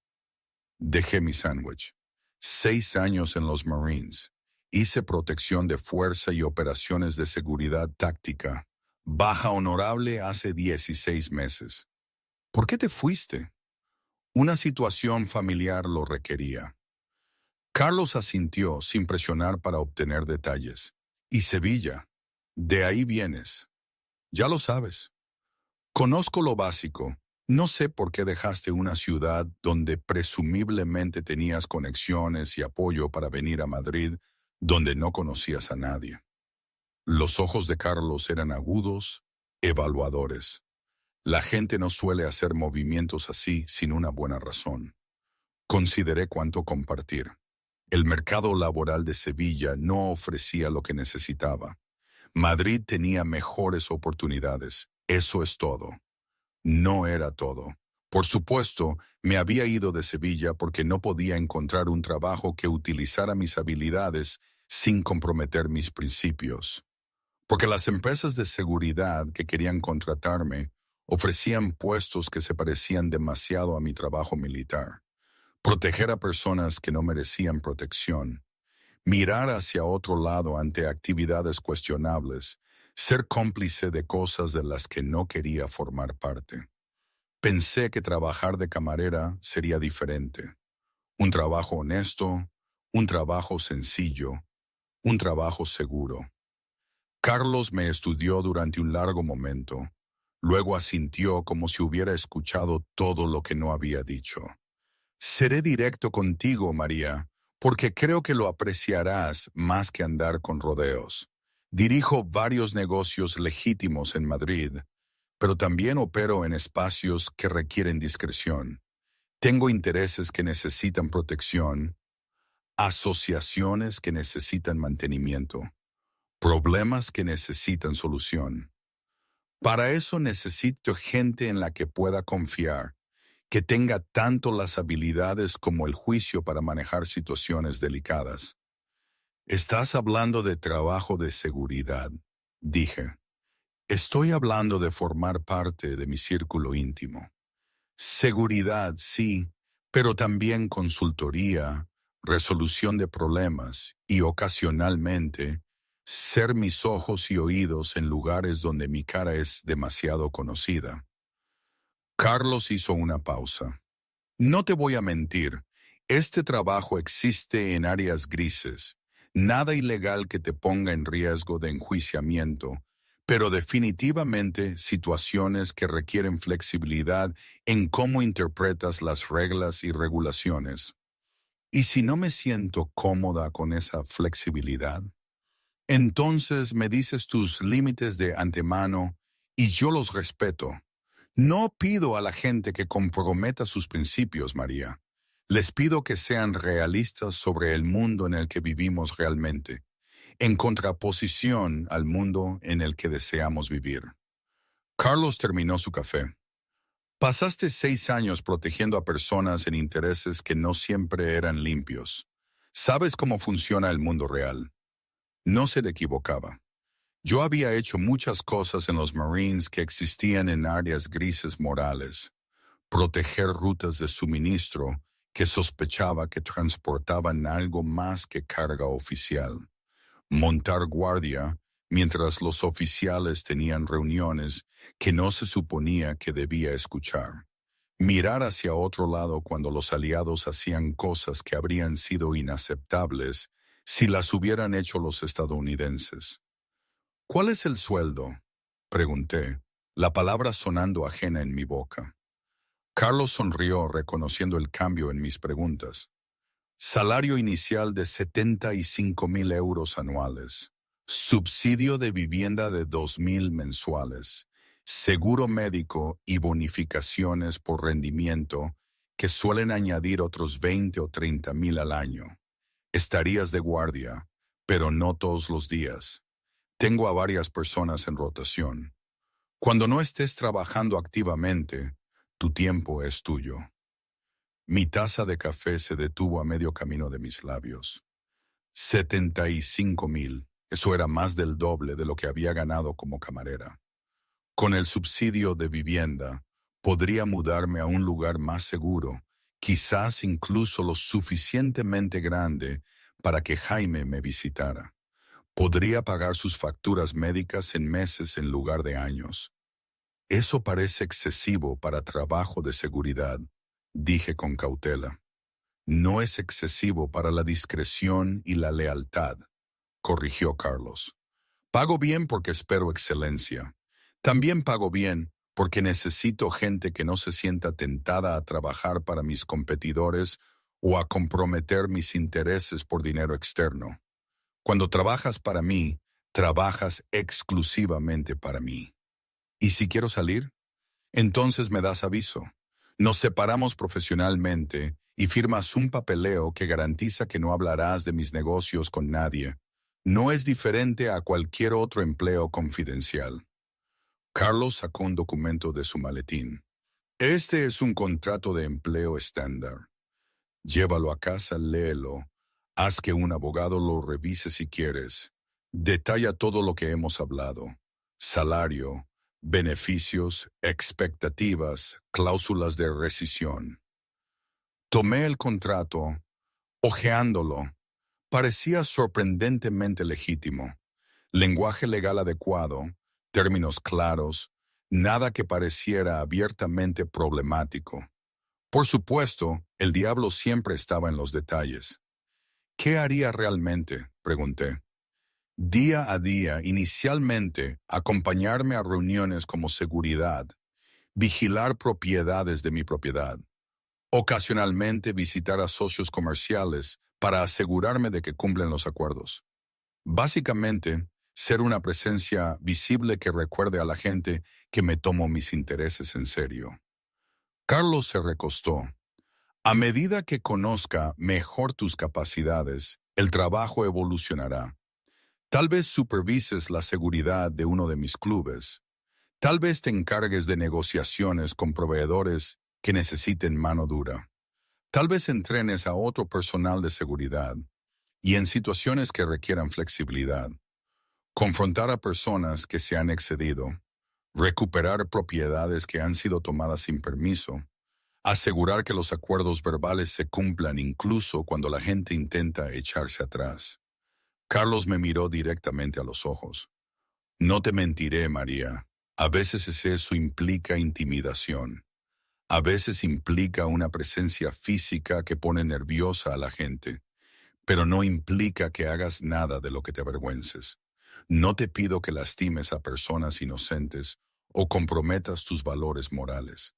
Dejé mi sándwich. 6 años en los Marines. Hice protección de fuerza y operaciones de seguridad táctica. Baja honorable hace 16 meses. ¿Por qué te fuiste? Una situación familiar lo requería. Carlos asintió sin presionar para obtener detalles. «Y Sevilla. De ahí vienes. Ya lo sabes». «Conozco lo básico. No sé por qué dejaste una ciudad donde presumiblemente tenías conexiones y apoyo para venir a Madrid, donde no conocías a nadie». Los ojos de Carlos eran agudos, evaluadores. La gente no suele hacer movimientos así sin una buena razón. Consideré cuánto compartir. El mercado laboral de Sevilla no ofrecía lo que necesitaba. Madrid tenía mejores oportunidades. Eso es todo. No era todo. Por supuesto, me había ido de Sevilla porque no podía encontrar un trabajo que utilizara mis habilidades sin comprometer mis principios. Porque las empresas de seguridad que querían contratarme ofrecían puestos que se parecían demasiado a mi trabajo militar. Proteger a personas que no merecían protección. Mirar hacia otro lado ante actividades cuestionables. Ser cómplice de cosas de las que no quería formar parte. Pensé que trabajar de camarera sería diferente. Un trabajo honesto, un trabajo sencillo, un trabajo seguro. Carlos me estudió durante un largo momento. Luego asintió como si hubiera escuchado todo lo que no había dicho. Seré directo contigo, María, porque creo que lo apreciarás más que andar con rodeos. Dirijo varios negocios legítimos en Madrid, pero también opero en espacios que requieren discreción. Tengo intereses que necesitan protección, asociaciones que necesitan mantenimiento, problemas que necesitan solución. Para eso necesito gente en la que pueda confiar, que tenga tanto las habilidades como el juicio para manejar situaciones delicadas. Estás hablando de trabajo de seguridad, dije. Estoy hablando de formar parte de mi círculo íntimo. Seguridad, sí, pero también consultoría, resolución de problemas y ocasionalmente ser mis ojos y oídos en lugares donde mi cara es demasiado conocida. Carlos hizo una pausa. No te voy a mentir, este trabajo existe en áreas grises, nada ilegal que te ponga en riesgo de enjuiciamiento, pero definitivamente situaciones que requieren flexibilidad en cómo interpretas las reglas y regulaciones. ¿Y si no me siento cómoda con esa flexibilidad? Entonces me dices tus límites de antemano y yo los respeto. No pido a la gente que comprometa sus principios, María. Les pido que sean realistas sobre el mundo en el que vivimos realmente, en contraposición al mundo en el que deseamos vivir. Carlos terminó su café. Pasaste 6 años protegiendo a personas en intereses que no siempre eran limpios. Sabes cómo funciona el mundo real. No se le equivocaba. Yo había hecho muchas cosas en los Marines que existían en áreas grises morales. Proteger rutas de suministro que sospechaba que transportaban algo más que carga oficial. Montar guardia mientras los oficiales tenían reuniones que no se suponía que debía escuchar. Mirar hacia otro lado cuando los aliados hacían cosas que habrían sido inaceptables si las hubieran hecho los estadounidenses. ¿Cuál es el sueldo?, pregunté, la palabra sonando ajena en mi boca. Carlos sonrió reconociendo el cambio en mis preguntas. Salario inicial de 75,000 euros anuales. Subsidio de vivienda de 2,000 mensuales. Seguro médico y bonificaciones por rendimiento que suelen añadir otros 20 o 30,000 al año. Estarías de guardia, pero no todos los días. Tengo a varias personas en rotación. Cuando no estés trabajando activamente, tu tiempo es tuyo. Mi taza de café se detuvo a medio camino de mis labios. 75,000, eso era más del doble de lo que había ganado como camarera. Con el subsidio de vivienda, podría mudarme a un lugar más seguro, quizás incluso lo suficientemente grande para que Jaime me visitara. Podría pagar sus facturas médicas en meses en lugar de años. Eso parece excesivo para trabajo de seguridad, dije con cautela. No es excesivo para la discreción y la lealtad, corrigió Carlos. Pago bien porque espero excelencia. También pago bien porque necesito gente que no se sienta tentada a trabajar para mis competidores o a comprometer mis intereses por dinero externo. Cuando trabajas para mí, trabajas exclusivamente para mí. ¿Y si quiero salir? Entonces me das aviso. Nos separamos profesionalmente y firmas un papeleo que garantiza que no hablarás de mis negocios con nadie. No es diferente a cualquier otro empleo confidencial. Carlos sacó un documento de su maletín. Este es un contrato de empleo estándar. Llévalo a casa, léelo. Haz que un abogado lo revise si quieres. Detalla todo lo que hemos hablado. Salario, beneficios, expectativas, cláusulas de rescisión. Tomé el contrato, hojeándolo. Parecía sorprendentemente legítimo. Lenguaje legal adecuado, términos claros, nada que pareciera abiertamente problemático. Por supuesto, el diablo siempre estaba en los detalles. ¿Qué haría realmente?, pregunté. Día a día, inicialmente, acompañarme a reuniones como seguridad, vigilar propiedades de mi propiedad, ocasionalmente visitar a socios comerciales para asegurarme de que cumplen los acuerdos. Básicamente, ser una presencia visible que recuerde a la gente que me tomo mis intereses en serio. Carlos se recostó. A medida que conozca mejor tus capacidades, el trabajo evolucionará. Tal vez supervises la seguridad de uno de mis clubes. Tal vez te encargues de negociaciones con proveedores que necesiten mano dura. Tal vez entrenes a otro personal de seguridad y en situaciones que requieran flexibilidad. Confrontar a personas que se han excedido. Recuperar propiedades que han sido tomadas sin permiso. Asegurar que los acuerdos verbales se cumplan incluso cuando la gente intenta echarse atrás. Carlos me miró directamente a los ojos. No te mentiré, María. A veces eso implica intimidación. A veces implica una presencia física que pone nerviosa a la gente, pero no implica que hagas nada de lo que te avergüences. No te pido que lastimes a personas inocentes o comprometas tus valores morales.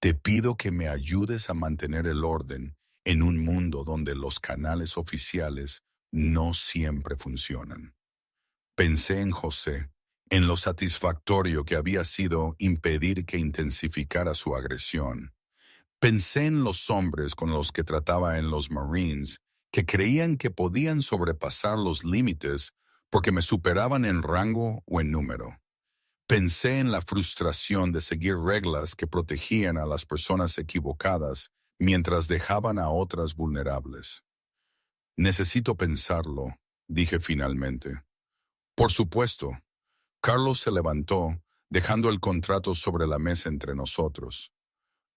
Te pido que me ayudes a mantener el orden en un mundo donde los canales oficiales no siempre funcionan. Pensé en José, en lo satisfactorio que había sido impedir que intensificara su agresión. Pensé en los hombres con los que trataba en los Marines, que creían que podían sobrepasar los límites porque me superaban en rango o en número. Pensé en la frustración de seguir reglas que protegían a las personas equivocadas mientras dejaban a otras vulnerables. Necesito pensarlo, dije finalmente. Por supuesto. Carlos se levantó, dejando el contrato sobre la mesa entre nosotros.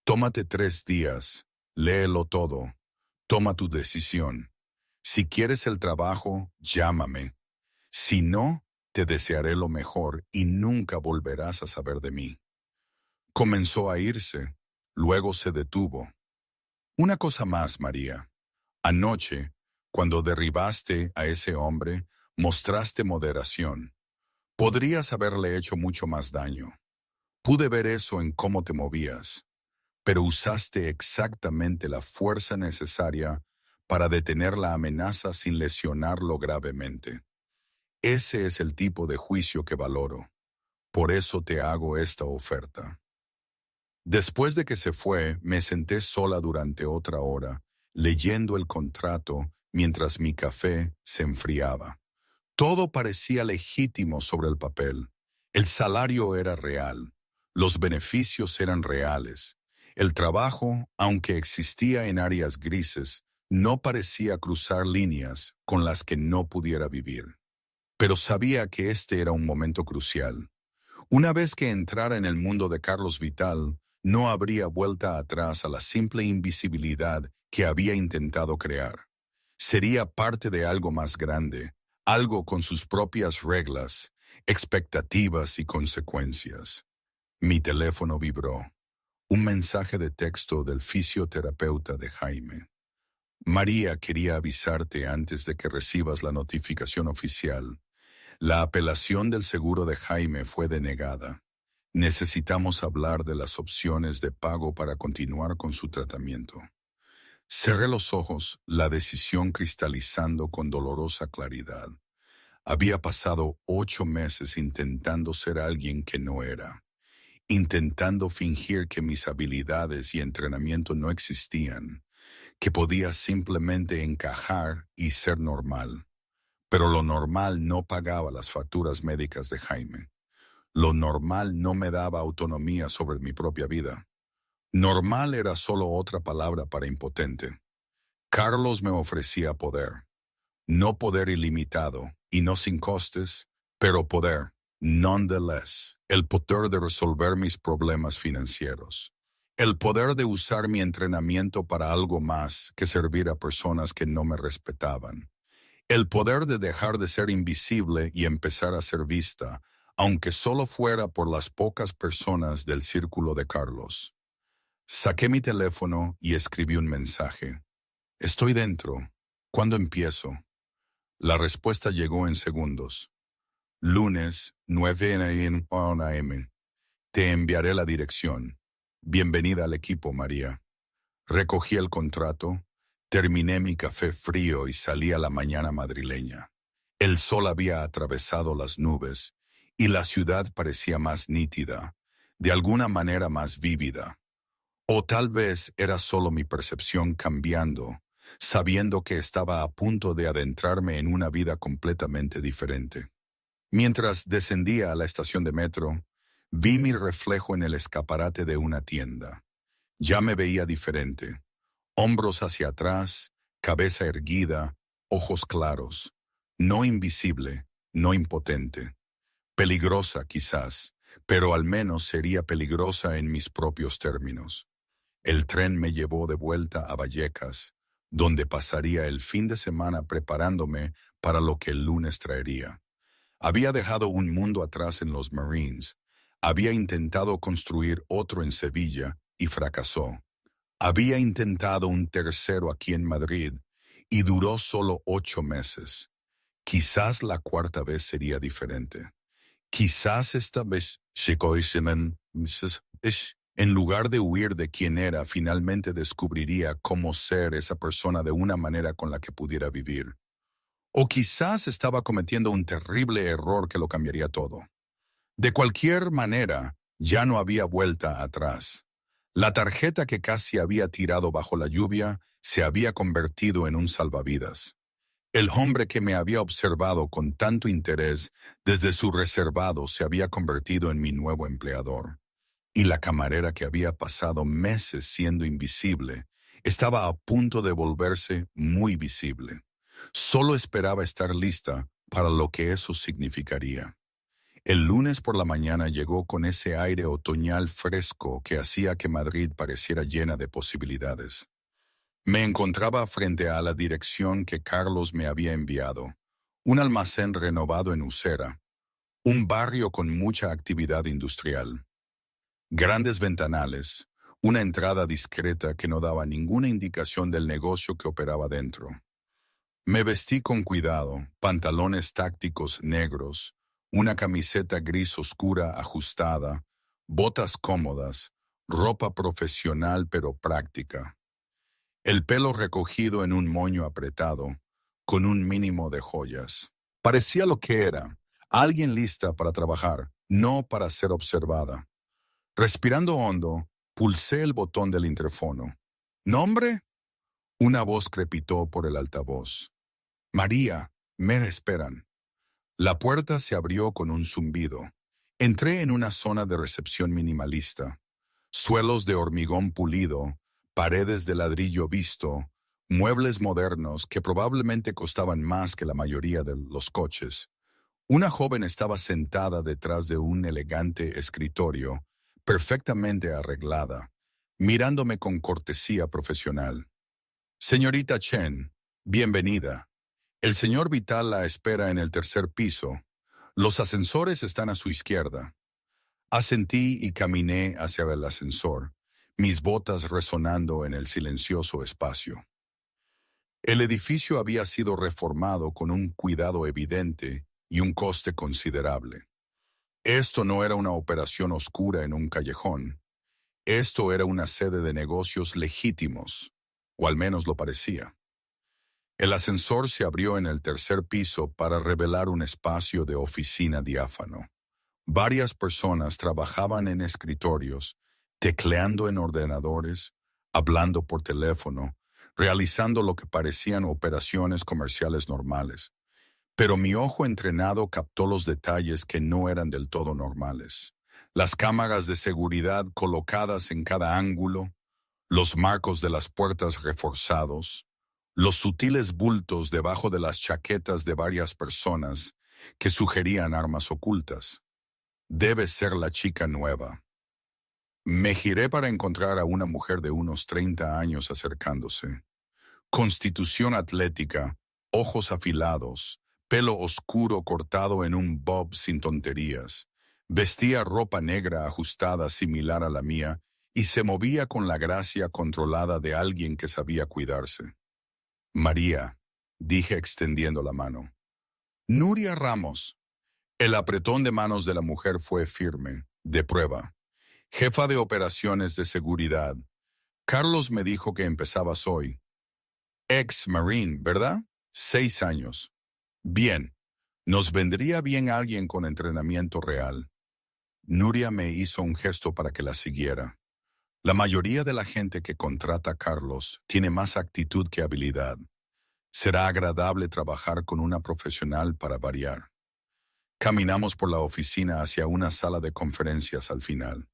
Tómate 3 días, léelo todo, toma tu decisión. Si quieres el trabajo, llámame. Si no, te desearé lo mejor y nunca volverás a saber de mí. Comenzó a irse, luego se detuvo. Una cosa más, María. Anoche, cuando derribaste a ese hombre, mostraste moderación. Podrías haberle hecho mucho más daño. Pude ver eso en cómo te movías, pero usaste exactamente la fuerza necesaria para detener la amenaza sin lesionarlo gravemente. Ese es el tipo de juicio que valoro. Por eso te hago esta oferta. Después de que se fue, me senté sola durante otra hora, leyendo el contrato mientras mi café se enfriaba. Todo parecía legítimo sobre el papel. El salario era real. Los beneficios eran reales. El trabajo, aunque existía en áreas grises, no parecía cruzar líneas con las que no pudiera vivir. Pero sabía que este era un momento crucial. Una vez que entrara en el mundo de Carlos Vital, no habría vuelta atrás a la simple invisibilidad que había intentado crear. Sería parte de algo más grande, algo con sus propias reglas, expectativas y consecuencias. Mi teléfono vibró. Un mensaje de texto del fisioterapeuta de Jaime. María quería avisarte antes de que recibas la notificación oficial. La apelación del seguro de Jaime fue denegada. Necesitamos hablar de las opciones de pago para continuar con su tratamiento. Cerré los ojos, la decisión cristalizando con dolorosa claridad. Había pasado 8 meses intentando ser alguien que no era, intentando fingir que mis habilidades y entrenamiento no existían, que podía simplemente encajar y ser normal. Pero lo normal no pagaba las facturas médicas de Jaime. Lo normal no me daba autonomía sobre mi propia vida. Normal era solo otra palabra para impotente. Carlos me ofrecía poder. No poder ilimitado y no sin costes, pero poder, nonetheless. El poder de resolver mis problemas financieros. El poder de usar mi entrenamiento para algo más que servir a personas que no me respetaban. El poder de dejar de ser invisible y empezar a ser vista, aunque solo fuera por las pocas personas del círculo de Carlos. Saqué mi teléfono y escribí un mensaje. Estoy dentro. ¿Cuándo empiezo? La respuesta llegó en segundos. Lunes, 9 a.m. Te enviaré la dirección. Bienvenida al equipo, María. Recogí el contrato, terminé mi café frío y salí a la mañana madrileña. El sol había atravesado las nubes y la ciudad parecía más nítida, de alguna manera más vívida. O tal vez era solo mi percepción cambiando, sabiendo que estaba a punto de adentrarme en una vida completamente diferente. Mientras descendía a la estación de metro, vi mi reflejo en el escaparate de una tienda. Ya me veía diferente. Hombros hacia atrás, cabeza erguida, ojos claros. No invisible, no impotente. Peligrosa quizás, pero al menos sería peligrosa en mis propios términos. El tren me llevó de vuelta a Vallecas, donde pasaría el fin de semana preparándome para lo que el lunes traería. Había dejado un mundo atrás en los Marines. Había intentado construir otro en Sevilla y fracasó. Había intentado un tercero aquí en Madrid y duró solo 8 meses. Quizás la cuarta vez sería diferente. Quizás esta vez, en lugar de huir de quien era, finalmente descubriría cómo ser esa persona de una manera con la que pudiera vivir. O quizás estaba cometiendo un terrible error que lo cambiaría todo. De cualquier manera, ya no había vuelta atrás. La tarjeta que casi había tirado bajo la lluvia se había convertido en un salvavidas. El hombre que me había observado con tanto interés desde su reservado se había convertido en mi nuevo empleador. Y la camarera que había pasado meses siendo invisible estaba a punto de volverse muy visible. Solo esperaba estar lista para lo que eso significaría. El lunes por la mañana llegó con ese aire otoñal fresco que hacía que Madrid pareciera llena de posibilidades. Me encontraba frente a la dirección que Carlos me había enviado, un almacén renovado en Usera, un barrio con mucha actividad industrial. Grandes ventanales, una entrada discreta que no daba ninguna indicación del negocio que operaba dentro. Me vestí con cuidado, pantalones tácticos negros, una camiseta gris oscura ajustada, botas cómodas, ropa profesional pero práctica. El pelo recogido en un moño apretado, con un mínimo de joyas. Parecía lo que era, alguien lista para trabajar, no para ser observada. Respirando hondo, pulsé el botón del interfono. ¿Nombre? Una voz crepitó por el altavoz. María, me esperan. La puerta se abrió con un zumbido. Entré en una zona de recepción minimalista. Suelos de hormigón pulido, paredes de ladrillo visto, muebles modernos que probablemente costaban más que la mayoría de los coches. Una joven estaba sentada detrás de un elegante escritorio, perfectamente arreglada, mirándome con cortesía profesional. Señorita Chen, bienvenida. El señor Vital la espera en el tercer piso. Los ascensores están a su izquierda. Asentí y caminé hacia el ascensor, mis botas resonando en el silencioso espacio. El edificio había sido reformado con un cuidado evidente y un coste considerable. Esto no era una operación oscura en un callejón. Esto era una sede de negocios legítimos, o al menos lo parecía. El ascensor se abrió en el tercer piso para revelar un espacio de oficina diáfano. Varias personas trabajaban en escritorios, tecleando en ordenadores, hablando por teléfono, realizando lo que parecían operaciones comerciales normales. Pero mi ojo entrenado captó los detalles que no eran del todo normales. Las cámaras de seguridad colocadas en cada ángulo, los marcos de las puertas reforzados, los sutiles bultos debajo de las chaquetas de varias personas que sugerían armas ocultas. Debe ser la chica nueva. Me giré para encontrar a una mujer de unos 30 años acercándose. Constitución atlética, ojos afilados, pelo oscuro cortado en un bob sin tonterías. Vestía ropa negra ajustada similar a la mía y se movía con la gracia controlada de alguien que sabía cuidarse. María, dije extendiendo la mano. Nuria Ramos. El apretón de manos de la mujer fue firme, de prueba. Jefa de operaciones de seguridad. Carlos me dijo que empezabas hoy. Ex-Marine, ¿verdad? 6 años. Bien, nos vendría bien alguien con entrenamiento real. Nuria me hizo un gesto para que la siguiera. La mayoría de la gente que contrata a Carlos tiene más actitud que habilidad. Será agradable trabajar con una profesional para variar. Caminamos por la oficina hacia una sala de conferencias al final.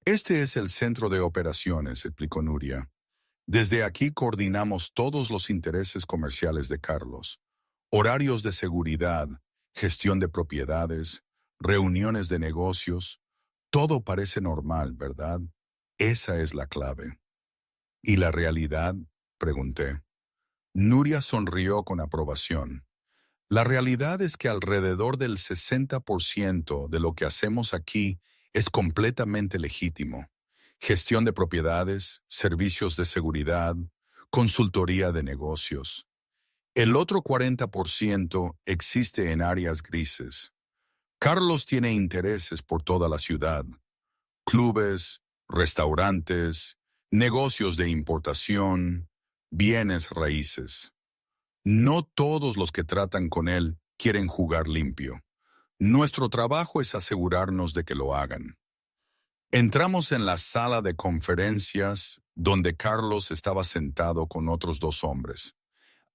Este es el centro de operaciones, explicó Nuria. Desde aquí coordinamos todos los intereses comerciales de Carlos. Horarios de seguridad, gestión de propiedades, reuniones de negocios. Todo parece normal, ¿verdad? Esa es la clave. ¿Y la realidad? Pregunté. Nuria sonrió con aprobación. La realidad es que alrededor del 60% de lo que hacemos aquí es completamente legítimo. Gestión de propiedades, servicios de seguridad, consultoría de negocios. El otro 40% existe en áreas grises. Carlos tiene intereses por toda la ciudad. Clubes, restaurantes, negocios de importación, bienes raíces. No todos los que tratan con él quieren jugar limpio. Nuestro trabajo es asegurarnos de que lo hagan. Entramos en la sala de conferencias donde Carlos estaba sentado con otros 2 hombres.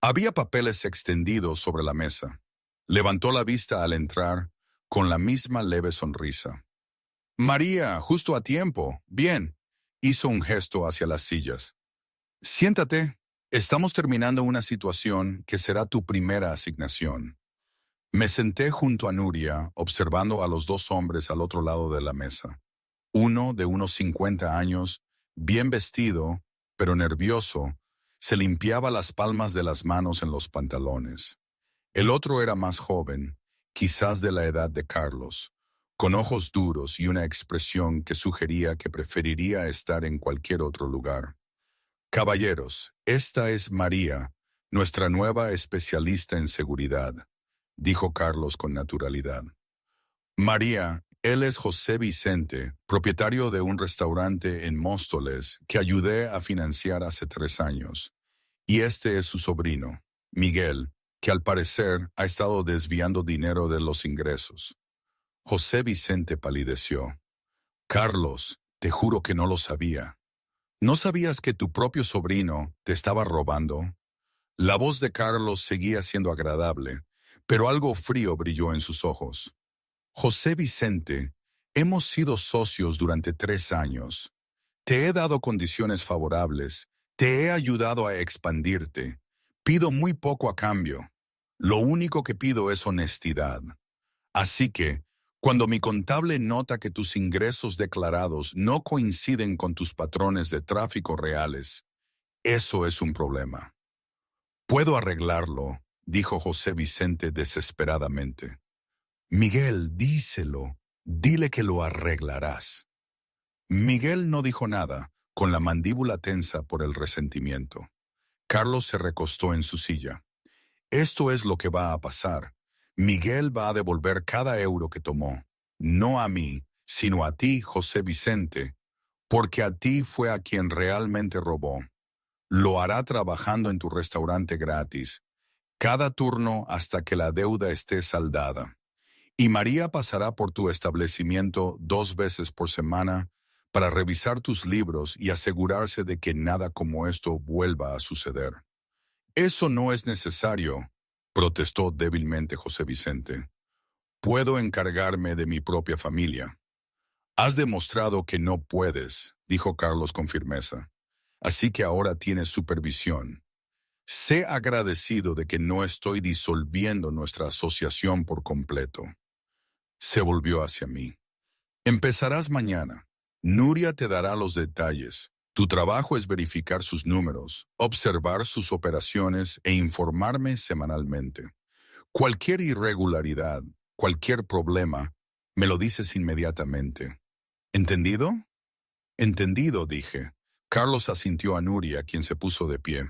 Había papeles extendidos sobre la mesa. Levantó la vista al entrar con la misma leve sonrisa. María, justo a tiempo. Bien. Hizo un gesto hacia las sillas. Siéntate. Estamos terminando una situación que será tu primera asignación. Me senté junto a Nuria, observando a los 2 hombres al otro lado de la mesa. Uno de unos 50 años, bien vestido, pero nervioso, se limpiaba las palmas de las manos en los pantalones. El otro era más joven, quizás de la edad de Carlos, con ojos duros y una expresión que sugería que preferiría estar en cualquier otro lugar. Caballeros, esta es María, nuestra nueva especialista en seguridad, dijo Carlos con naturalidad. María, él es José Vicente, propietario de un restaurante en Móstoles que ayudé a financiar hace 3 años. Y este es su sobrino, Miguel, que al parecer ha estado desviando dinero de los ingresos. José Vicente palideció. Carlos, te juro que no lo sabía. ¿No sabías que tu propio sobrino te estaba robando? La voz de Carlos seguía siendo agradable, pero algo frío brilló en sus ojos. José Vicente, hemos sido socios durante 3 años. Te he dado condiciones favorables, te he ayudado a expandirte. Pido muy poco a cambio. Lo único que pido es honestidad. Así que, cuando mi contable nota que tus ingresos declarados no coinciden con tus patrones de tráfico reales, eso es un problema. Puedo arreglarlo, dijo José Vicente desesperadamente. Miguel, díselo, dile que lo arreglarás. Miguel no dijo nada, con la mandíbula tensa por el resentimiento. Carlos se recostó en su silla. Esto es lo que va a pasar. Miguel va a devolver cada euro que tomó, no a mí, sino a ti, José Vicente, porque a ti fue a quien realmente robó. Lo hará trabajando en tu restaurante gratis, cada turno hasta que la deuda esté saldada. Y María pasará por tu establecimiento 2 veces por semana para revisar tus libros y asegurarse de que nada como esto vuelva a suceder. Eso no es necesario, protestó débilmente José Vicente. Puedo encargarme de mi propia familia. Has demostrado que no puedes, dijo Carlos con firmeza. Así que ahora tienes supervisión. Sé agradecido de que no estoy disolviendo nuestra asociación por completo. Se volvió hacia mí. Empezarás mañana. Nuria te dará los detalles. Tu trabajo es verificar sus números, observar sus operaciones e informarme semanalmente. Cualquier irregularidad, cualquier problema, me lo dices inmediatamente. ¿Entendido? Entendido, dije. Carlos asintió a Nuria, quien se puso de pie.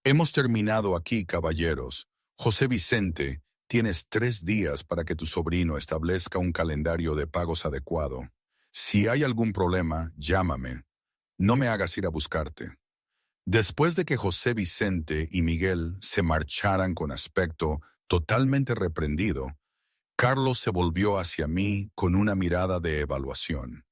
Hemos terminado aquí, caballeros. José Vicente, tienes 3 días para que tu sobrino establezca un calendario de pagos adecuado. Si hay algún problema, llámame. No me hagas ir a buscarte. Después de que José Vicente y Miguel se marcharan con aspecto totalmente reprendido, Carlos se volvió hacia mí con una mirada de evaluación.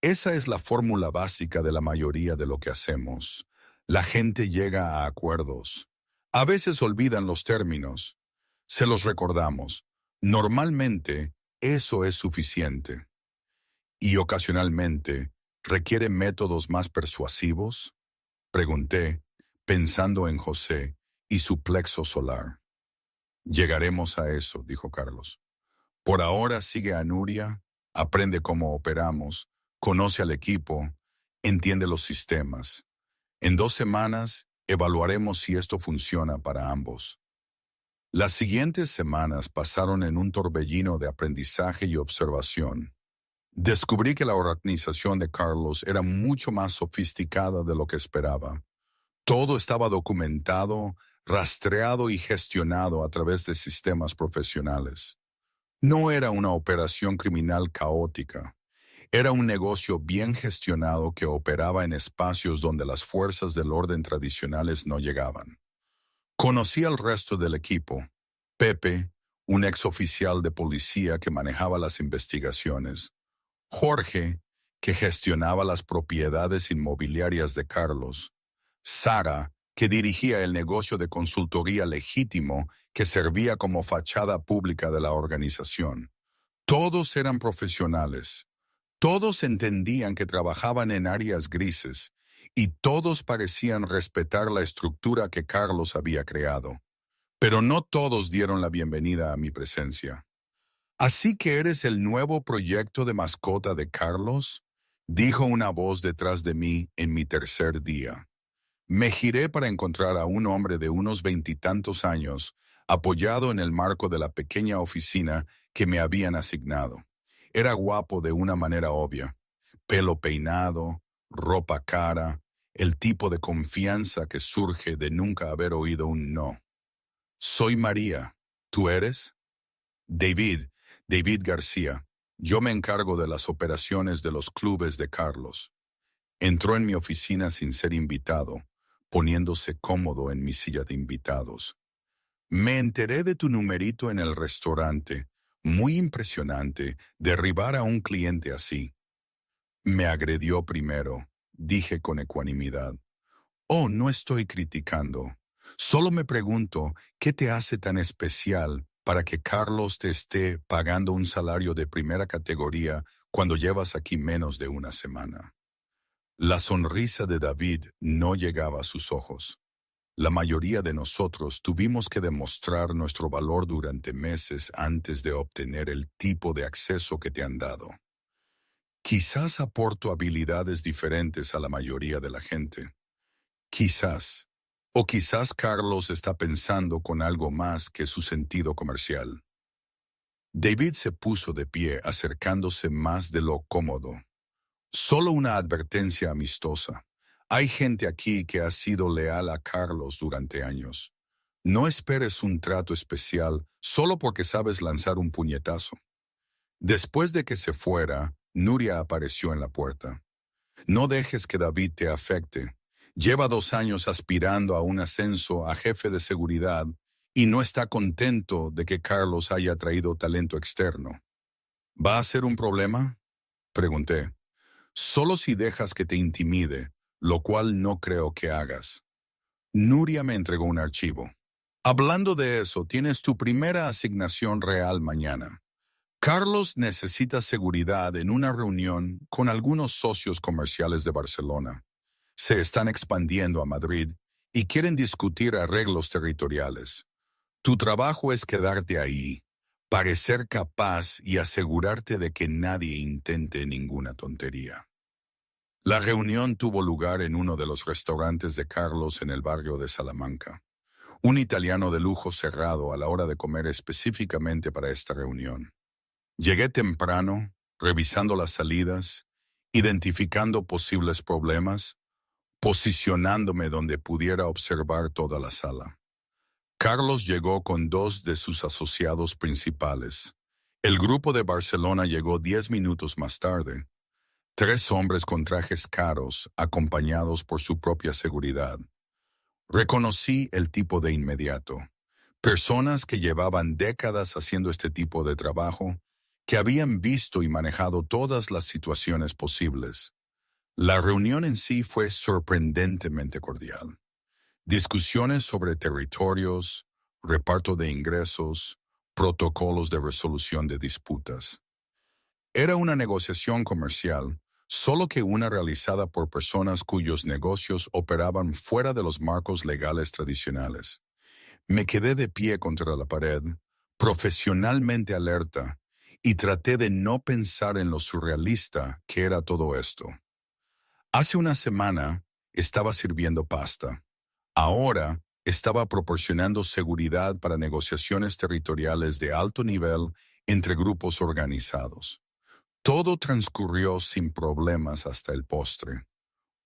Esa es la fórmula básica de la mayoría de lo que hacemos. La gente llega a acuerdos. A veces olvidan los términos. Se los recordamos. Normalmente, eso es suficiente. ¿Y ocasionalmente requiere métodos más persuasivos? Pregunté, pensando en José y su plexo solar. Llegaremos a eso, dijo Carlos. Por ahora sigue a Nuria, aprende cómo operamos, conoce al equipo, entiende los sistemas. En 2 semanas evaluaremos si esto funciona para ambos. Las siguientes semanas pasaron en un torbellino de aprendizaje y observación. Descubrí que la organización de Carlos era mucho más sofisticada de lo que esperaba. Todo estaba documentado, rastreado y gestionado a través de sistemas profesionales. No era una operación criminal caótica. Era un negocio bien gestionado que operaba en espacios donde las fuerzas del orden tradicionales no llegaban. Conocí al resto del equipo. Pepe, un exoficial de policía que manejaba las investigaciones. Jorge, que gestionaba las propiedades inmobiliarias de Carlos. Sara, que dirigía el negocio de consultoría legítimo que servía como fachada pública de la organización. Todos eran profesionales. Todos entendían que trabajaban en áreas grises y todos parecían respetar la estructura que Carlos había creado. Pero no todos dieron la bienvenida a mi presencia. «¿Así que eres el nuevo proyecto de mascota de Carlos?», dijo una voz detrás de mí en mi tercer día. Me giré para encontrar a un hombre de unos 20 y tantos años, apoyado en el marco de la pequeña oficina que me habían asignado. Era guapo de una manera obvia. Pelo peinado, ropa cara, el tipo de confianza que surge de nunca haber oído un no. «Soy María. ¿Tú eres?» David García. Yo me encargo de las operaciones de los clubes de Carlos. Entró en mi oficina sin ser invitado, poniéndose cómodo en mi silla de invitados. Me enteré de tu numerito en el restaurante. Muy impresionante derribar a un cliente así. Me agredió primero, dije con ecuanimidad. Oh, no estoy criticando. Solo me pregunto, ¿qué te hace tan especial para que Carlos te esté pagando un salario de primera categoría cuando llevas aquí menos de una semana? La sonrisa de David no llegaba a sus ojos. La mayoría de nosotros tuvimos que demostrar nuestro valor durante meses antes de obtener el tipo de acceso que te han dado. Quizás aporto habilidades diferentes a la mayoría de la gente. Quizás. O quizás Carlos está pensando con algo más que su sentido comercial. David se puso de pie, acercándose más de lo cómodo. Solo una advertencia amistosa. Hay gente aquí que ha sido leal a Carlos durante años. No esperes un trato especial solo porque sabes lanzar un puñetazo. Después de que se fuera, Nuria apareció en la puerta. No dejes que David te afecte. Lleva 2 años aspirando a un ascenso a jefe de seguridad y no está contento de que Carlos haya traído talento externo. ¿Va a ser un problema?, pregunté. solo si dejas que te intimide, lo cual no creo que hagas. Nuria me entregó un archivo. Hablando de eso, tienes tu primera asignación real mañana. Carlos necesita seguridad en una reunión con algunos socios comerciales de Barcelona. Se están expandiendo a Madrid y quieren discutir arreglos territoriales. Tu trabajo es quedarte ahí, parecer capaz y asegurarte de que nadie intente ninguna tontería. La reunión tuvo lugar en uno de los restaurantes de Carlos en el barrio de Salamanca. Un italiano de lujo cerrado a la hora de comer específicamente para esta reunión. Llegué temprano, revisando las salidas, identificando posibles problemas, posicionándome donde pudiera observar toda la sala. Carlos llegó con dos de sus asociados principales. El grupo de Barcelona llegó 10 minutos más tarde. 3 hombres con trajes caros, acompañados por su propia seguridad. Reconocí el tipo de inmediato. Personas que llevaban décadas haciendo este tipo de trabajo, que habían visto y manejado todas las situaciones posibles. La reunión en sí fue sorprendentemente cordial. Discusiones sobre territorios, reparto de ingresos, protocolos de resolución de disputas. Era una negociación comercial, solo que una realizada por personas cuyos negocios operaban fuera de los marcos legales tradicionales. Me quedé de pie contra la pared, profesionalmente alerta, y traté de no pensar en lo surrealista que era todo esto. Hace una semana estaba sirviendo pasta. Ahora estaba proporcionando seguridad para negociaciones territoriales de alto nivel entre grupos organizados. Todo transcurrió sin problemas hasta el postre.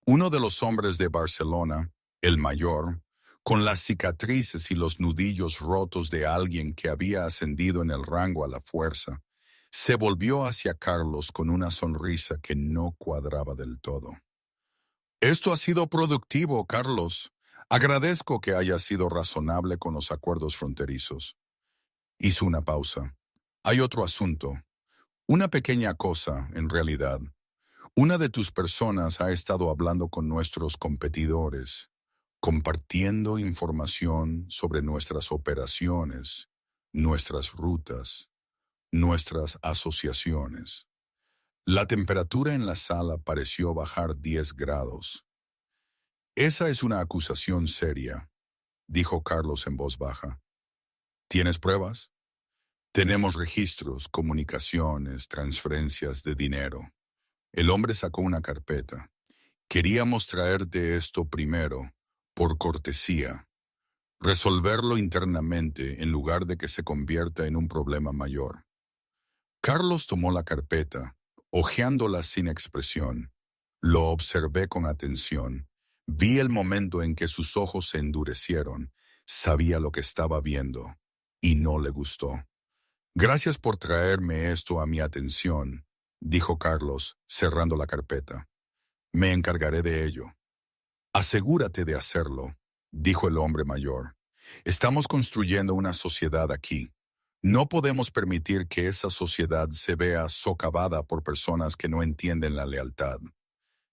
Uno de los hombres de Barcelona, el mayor, con las cicatrices y los nudillos rotos de alguien que había ascendido en el rango a la fuerza, se volvió hacia Carlos con una sonrisa que no cuadraba del todo. Esto ha sido productivo, Carlos. Agradezco que hayas sido razonable con los acuerdos fronterizos. Hizo una pausa. Hay otro asunto. Una pequeña cosa, en realidad. Una de tus personas ha estado hablando con nuestros competidores, compartiendo información sobre nuestras operaciones, nuestras rutas, nuestras asociaciones. La temperatura en la sala pareció bajar 10 grados. Esa es una acusación seria, dijo Carlos en voz baja. ¿Tienes pruebas? Tenemos registros, comunicaciones, transferencias de dinero. El hombre sacó una carpeta. Queríamos traerte esto primero, por cortesía. Resolverlo internamente en lugar de que se convierta en un problema mayor. Carlos tomó la carpeta, hojeándola sin expresión. Lo observé con atención. Vi el momento en que sus ojos se endurecieron. Sabía lo que estaba viendo, y no le gustó. Gracias por traerme esto a mi atención, dijo Carlos, cerrando la carpeta. Me encargaré de ello. Asegúrate de hacerlo, dijo el hombre mayor. Estamos construyendo una sociedad aquí. No podemos permitir que esa sociedad se vea socavada por personas que no entienden la lealtad.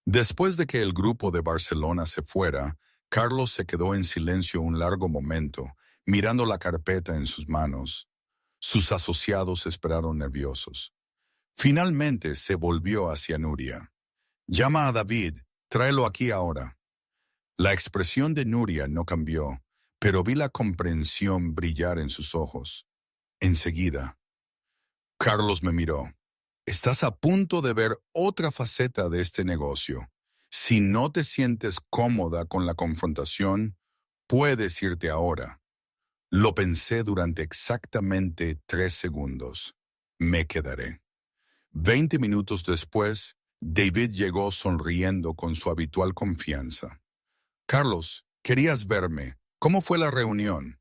Después de que el grupo de Barcelona se fuera, Carlos se quedó en silencio un largo momento, mirando la carpeta en sus manos. Sus asociados esperaron nerviosos. Finalmente se volvió hacia Nuria. Llama a David, tráelo aquí ahora. La expresión de Nuria no cambió, pero vi la comprensión brillar en sus ojos. Enseguida, Carlos me miró. Estás a punto de ver otra faceta de este negocio. Si no te sientes cómoda con la confrontación, puedes irte ahora. Lo pensé durante exactamente 3 segundos. Me quedaré. 20 minutos después, David llegó sonriendo con su habitual confianza. Carlos, querías verme. ¿Cómo fue la reunión?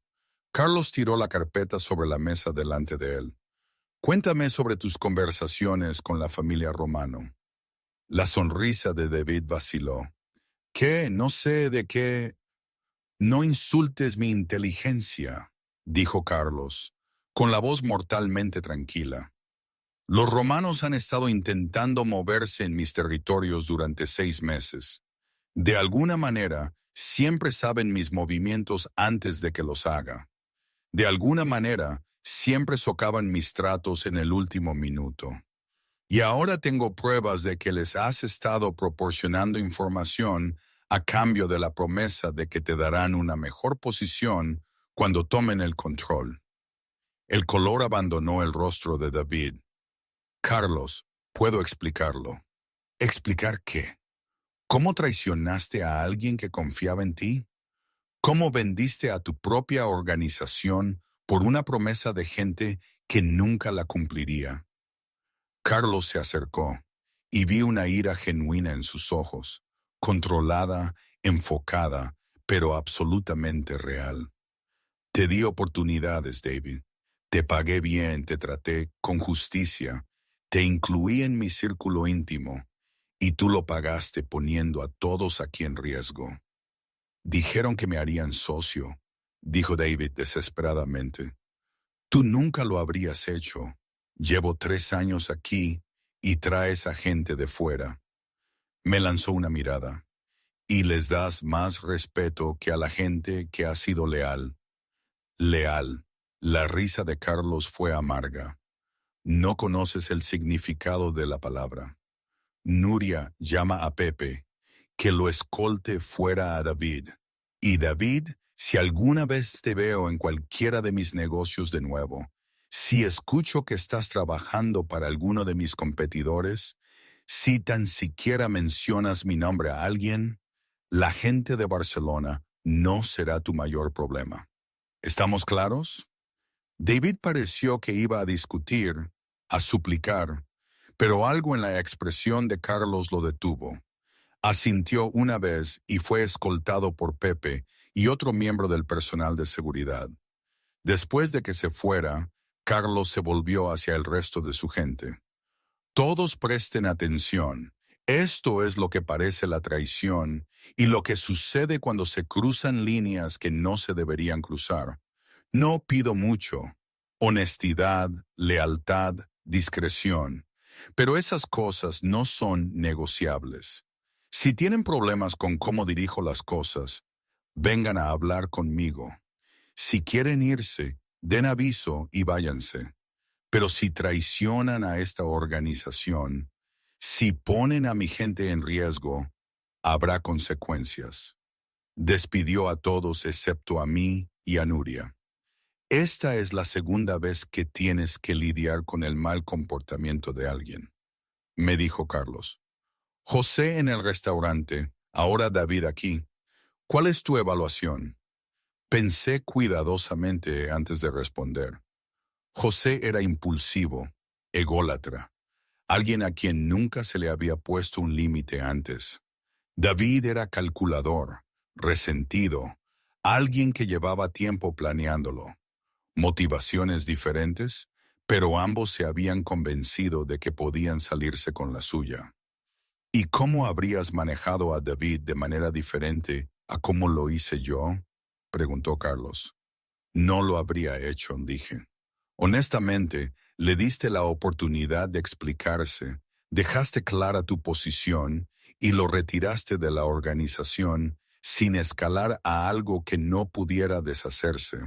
Carlos tiró la carpeta sobre la mesa delante de él. Cuéntame sobre tus conversaciones con la familia Romano. La sonrisa de David vaciló. ¿Qué? No sé de qué. No insultes mi inteligencia, dijo Carlos, con la voz mortalmente tranquila. Los romanos han estado intentando moverse en mis territorios durante 6 meses. De alguna manera, siempre saben mis movimientos antes de que los haga. De alguna manera, siempre socavan mis tratos en el último minuto. Y ahora tengo pruebas de que les has estado proporcionando información a cambio de la promesa de que te darán una mejor posición cuando tomen el control. El color abandonó el rostro de David. Carlos, puedo explicarlo. ¿Explicar qué? ¿Cómo traicionaste a alguien que confiaba en ti? ¿Cómo vendiste a tu propia organización por una promesa de gente que nunca la cumpliría? Carlos se acercó y vi una ira genuina en sus ojos, controlada, enfocada, pero absolutamente real. Te di oportunidades, David. Te pagué bien, te traté con justicia, te incluí en mi círculo íntimo, y tú lo pagaste poniendo a todos aquí en riesgo. Dijeron que me harían socio, dijo David desesperadamente. Tú nunca lo habrías hecho. Llevo 3 años aquí y traes a gente de fuera. Me lanzó una mirada. Y les das más respeto que a la gente que ha sido leal. Leal. La risa de Carlos fue amarga. No conoces el significado de la palabra. Nuria llama a Pepe, que lo escolte fuera a David. Y David, si alguna vez te veo en cualquiera de mis negocios de nuevo, si escucho que estás trabajando para alguno de mis competidores, si tan siquiera mencionas mi nombre a alguien, la gente de Barcelona no será tu mayor problema. ¿Estamos claros? David pareció que iba a discutir, a suplicar, pero algo en la expresión de Carlos lo detuvo. Asintió una vez y fue escoltado por Pepe y otro miembro del personal de seguridad. Después de que se fuera, Carlos se volvió hacia el resto de su gente. Todos presten atención. Esto es lo que parece la traición y lo que sucede cuando se cruzan líneas que no se deberían cruzar. No pido mucho. Honestidad, lealtad, discreción. Pero esas cosas no son negociables. Si tienen problemas con cómo dirijo las cosas, vengan a hablar conmigo. Si quieren irse, den aviso y váyanse. Pero si traicionan a esta organización, si ponen a mi gente en riesgo, habrá consecuencias. Despidió a todos excepto a mí y a Nuria. Esta es la segunda vez que tienes que lidiar con el mal comportamiento de alguien, me dijo Carlos. José en el restaurante, ahora David aquí. ¿Cuál es tu evaluación? Pensé cuidadosamente antes de responder. José era impulsivo, ególatra, alguien a quien nunca se le había puesto un límite antes. David era calculador, resentido, alguien que llevaba tiempo planeándolo. Motivaciones diferentes, pero ambos se habían convencido de que podían salirse con la suya. ¿Y cómo habrías manejado a David de manera diferente a cómo lo hice yo? Preguntó Carlos. No lo habría hecho, dije. Honestamente, le diste la oportunidad de explicarse, dejaste clara tu posición y lo retiraste de la organización sin escalar a algo que no pudiera deshacerse.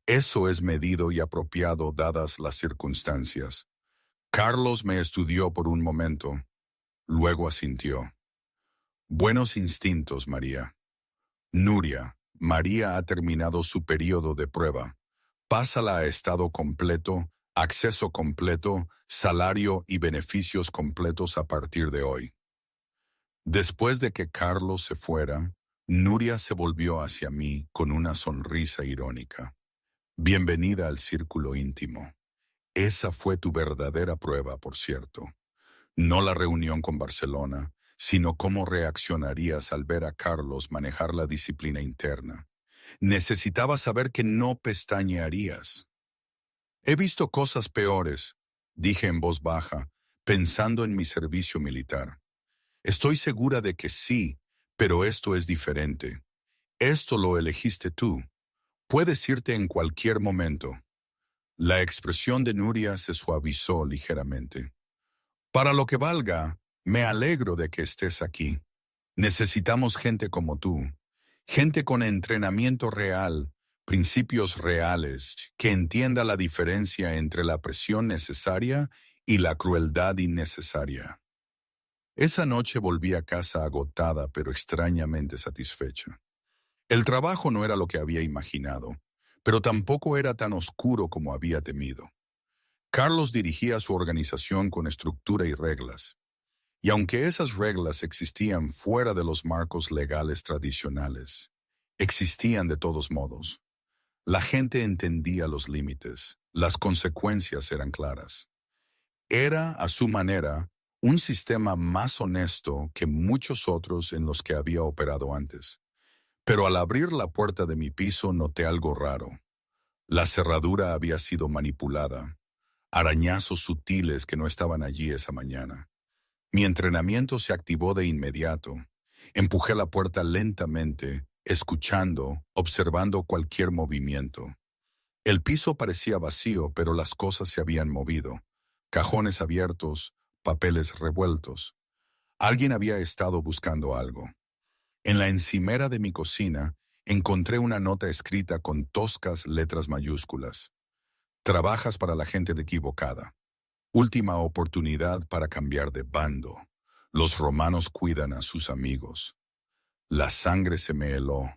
Eso es medido y apropiado dadas las circunstancias. Carlos me estudió por un momento. Luego asintió. Buenos instintos, María. Nuria, María ha terminado su periodo de prueba. Pásala a estado completo, acceso completo, salario y beneficios completos a partir de hoy. Después de que Carlos se fuera, Nuria se volvió hacia mí con una sonrisa irónica. Bienvenida al círculo íntimo. Esa fue tu verdadera prueba, por cierto. No la reunión con Barcelona, sino cómo reaccionarías al ver a Carlos manejar la disciplina interna. Necesitaba saber que no pestañearías. He visto cosas peores, dije en voz baja, pensando en mi servicio militar. Estoy segura de que sí, pero esto es diferente. Esto lo elegiste tú. Puedes irte en cualquier momento. La expresión de Nuria se suavizó ligeramente. Para lo que valga, me alegro de que estés aquí. Necesitamos gente como tú, gente con entrenamiento real, principios reales, que entienda la diferencia entre la presión necesaria y la crueldad innecesaria. Esa noche volví a casa agotada pero extrañamente satisfecha. El trabajo no era lo que había imaginado, pero tampoco era tan oscuro como había temido. Carlos dirigía su organización con estructura y reglas, y aunque esas reglas existían fuera de los marcos legales tradicionales, existían de todos modos. La gente entendía los límites, las consecuencias eran claras. Era, a su manera, un sistema más honesto que muchos otros en los que había operado antes. Pero al abrir la puerta de mi piso noté algo raro. La cerradura había sido manipulada, arañazos sutiles que no estaban allí esa mañana. Mi entrenamiento se activó de inmediato. Empujé la puerta lentamente, escuchando, observando cualquier movimiento. El piso parecía vacío, pero las cosas se habían movido. Cajones abiertos, papeles revueltos. Alguien había estado buscando algo. En la encimera de mi cocina encontré una nota escrita con toscas letras mayúsculas. Trabajas para la gente equivocada. Última oportunidad para cambiar de bando. Los romanos cuidan a sus amigos. La sangre se me heló.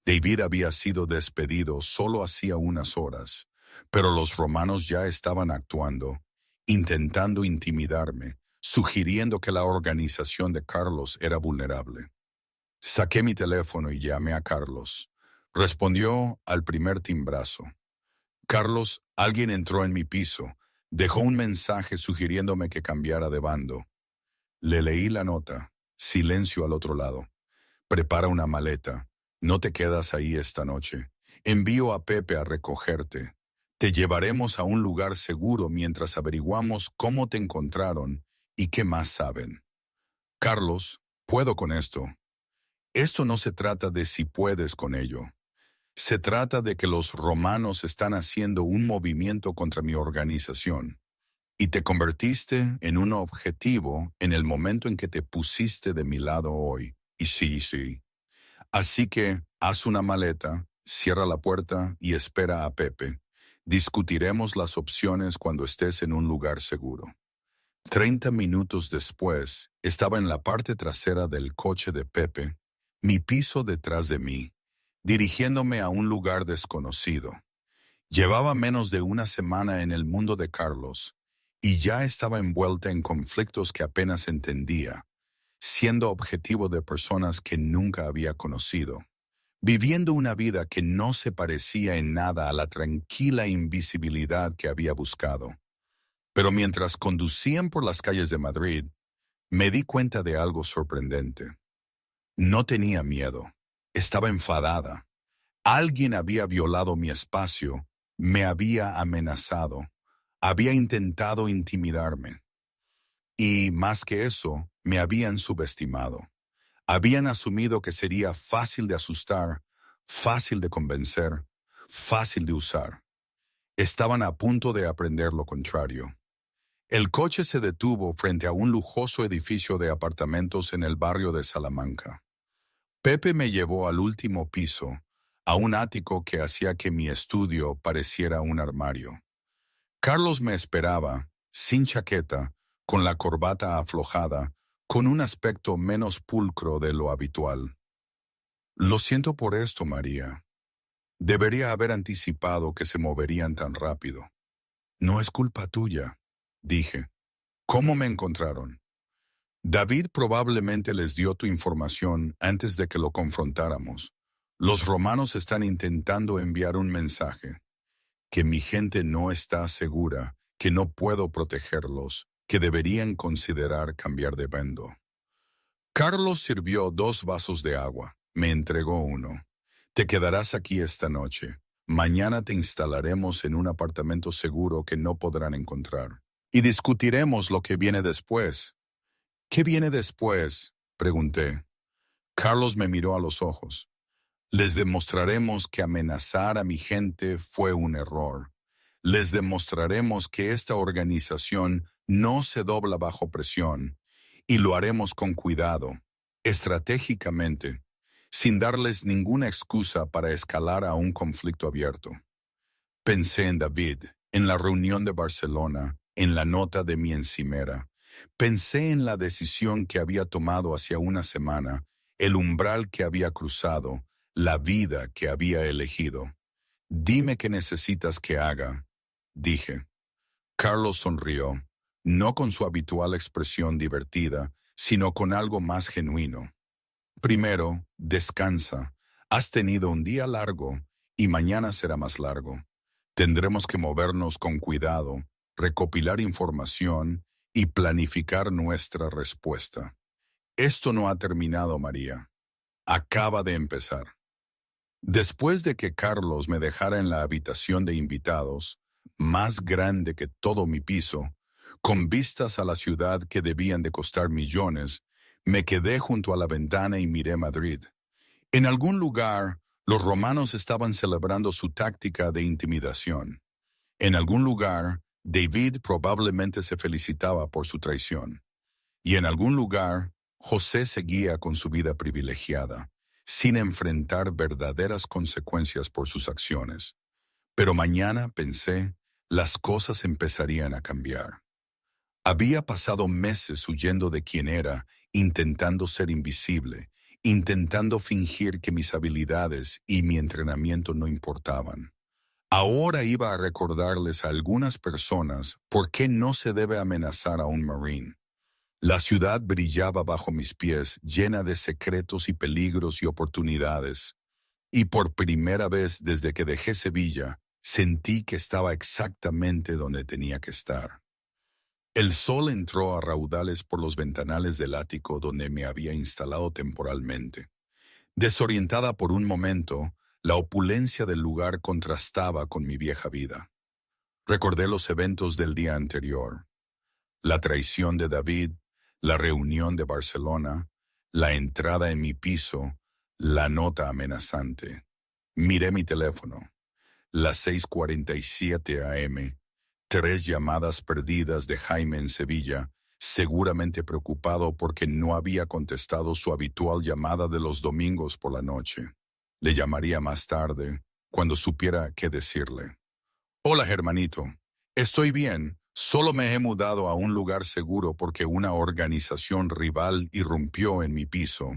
David había sido despedido solo hacía unas horas, pero los romanos ya estaban actuando, intentando intimidarme, sugiriendo que la organización de Carlos era vulnerable. Saqué mi teléfono y llamé a Carlos. Respondió al primer timbrazo. Carlos, alguien entró en mi piso. Dejó un mensaje sugiriéndome que cambiara de bando. Le leí la nota. Silencio al otro lado. Prepara una maleta. No te quedas ahí esta noche. Envío a Pepe a recogerte. Te llevaremos a un lugar seguro mientras averiguamos cómo te encontraron y qué más saben. Carlos, puedo con esto. Esto no se trata de si puedes con ello. Se trata de que los romanos están haciendo un movimiento contra mi organización. Y te convertiste en un objetivo en el momento en que te pusiste de mi lado hoy. Y sí. Así que haz una maleta, cierra la puerta y espera a Pepe. Discutiremos las opciones cuando estés en un lugar seguro. 30 minutos después, estaba en la parte trasera del coche de Pepe, mi piso detrás de mí, dirigiéndome a un lugar desconocido. Llevaba menos de una semana en el mundo de Carlos y ya estaba envuelta en conflictos que apenas entendía, siendo objetivo de personas que nunca había conocido, viviendo una vida que no se parecía en nada a la tranquila invisibilidad que había buscado. Pero mientras conducían por las calles de Madrid, me di cuenta de algo sorprendente. No tenía miedo, estaba enfadada. Alguien había violado mi espacio, me había amenazado, había intentado intimidarme. Y más que eso, me habían subestimado. Habían asumido que sería fácil de asustar, fácil de convencer, fácil de usar. Estaban a punto de aprender lo contrario. El coche se detuvo frente a un lujoso edificio de apartamentos en el barrio de Salamanca. Pepe me llevó al último piso, a un ático que hacía que mi estudio pareciera un armario. Carlos me esperaba, sin chaqueta, con la corbata aflojada, con un aspecto menos pulcro de lo habitual. Lo siento por esto, María. Debería haber anticipado que se moverían tan rápido. No es culpa tuya, dije. ¿Cómo me encontraron? David probablemente les dio tu información antes de que lo confrontáramos. Los romanos están intentando enviar un mensaje. Que mi gente no está segura, que no puedo protegerlos, que deberían considerar cambiar de bando. Carlos sirvió 2 vasos de agua, me entregó uno. Te quedarás aquí esta noche. Mañana te instalaremos en un apartamento seguro que no podrán encontrar. Y discutiremos lo que viene después. ¿Qué viene después?, pregunté. Carlos me miró a los ojos. Les demostraremos que amenazar a mi gente fue un error. Les demostraremos que esta organización no se dobla bajo presión y lo haremos con cuidado, estratégicamente, sin darles ninguna excusa para escalar a un conflicto abierto. Pensé en David, en la reunión de Barcelona, en la nota de mi encimera. Pensé en la decisión que había tomado hacia una semana, el umbral que había cruzado, la vida que había elegido. Dime qué necesitas que haga, dije. Carlos sonrió, no con su habitual expresión divertida, sino con algo más genuino. Primero, descansa. Has tenido un día largo y mañana será más largo. Tendremos que movernos con cuidado, recopilar información y planificar nuestra respuesta. Esto no ha terminado, María. Acaba de empezar. Después de que Carlos me dejara en la habitación de invitados, más grande que todo mi piso, con vistas a la ciudad que debían de costar millones, me quedé junto a la ventana y miré Madrid. En algún lugar, los romanos estaban celebrando su táctica de intimidación. En algún lugar, David probablemente se felicitaba por su traición. Y en algún lugar, José seguía con su vida privilegiada, sin enfrentar verdaderas consecuencias por sus acciones. Pero mañana, pensé, las cosas empezarían a cambiar. Había pasado meses huyendo de quien era, intentando ser invisible, intentando fingir que mis habilidades y mi entrenamiento no importaban. Ahora iba a recordarles a algunas personas por qué no se debe amenazar a un Marine. La ciudad brillaba bajo mis pies, llena de secretos y peligros y oportunidades. Y por primera vez desde que dejé Sevilla, sentí que estaba exactamente donde tenía que estar. El sol entró a raudales por los ventanales del ático donde me había instalado temporalmente. Desorientada por un momento, la opulencia del lugar contrastaba con mi vieja vida. Recordé los eventos del día anterior. La traición de David, la reunión de Barcelona, la entrada en mi piso, la nota amenazante. Miré mi teléfono. Las 6:47 a.m., 3 llamadas perdidas de Jaime en Sevilla, seguramente preocupado porque no había contestado su habitual llamada de los domingos por la noche. Le llamaría más tarde, cuando supiera qué decirle. Hola, Germanito. Estoy bien. Solo me he mudado a un lugar seguro porque una organización rival irrumpió en mi piso.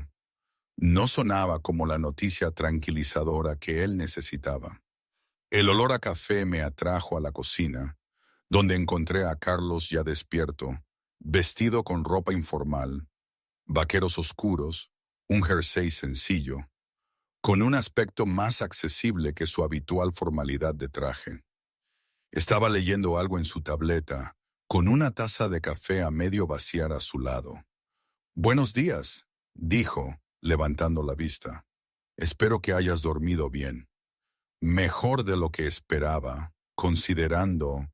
No sonaba como la noticia tranquilizadora que él necesitaba. El olor a café me atrajo a la cocina, donde encontré a Carlos ya despierto, vestido con ropa informal, vaqueros oscuros, un jersey sencillo, con un aspecto más accesible que su habitual formalidad de traje. Estaba leyendo algo en su tableta, con una taza de café a medio vaciar a su lado. «Buenos días», dijo, levantando la vista. «Espero que hayas dormido bien». Mejor de lo que esperaba, considerando.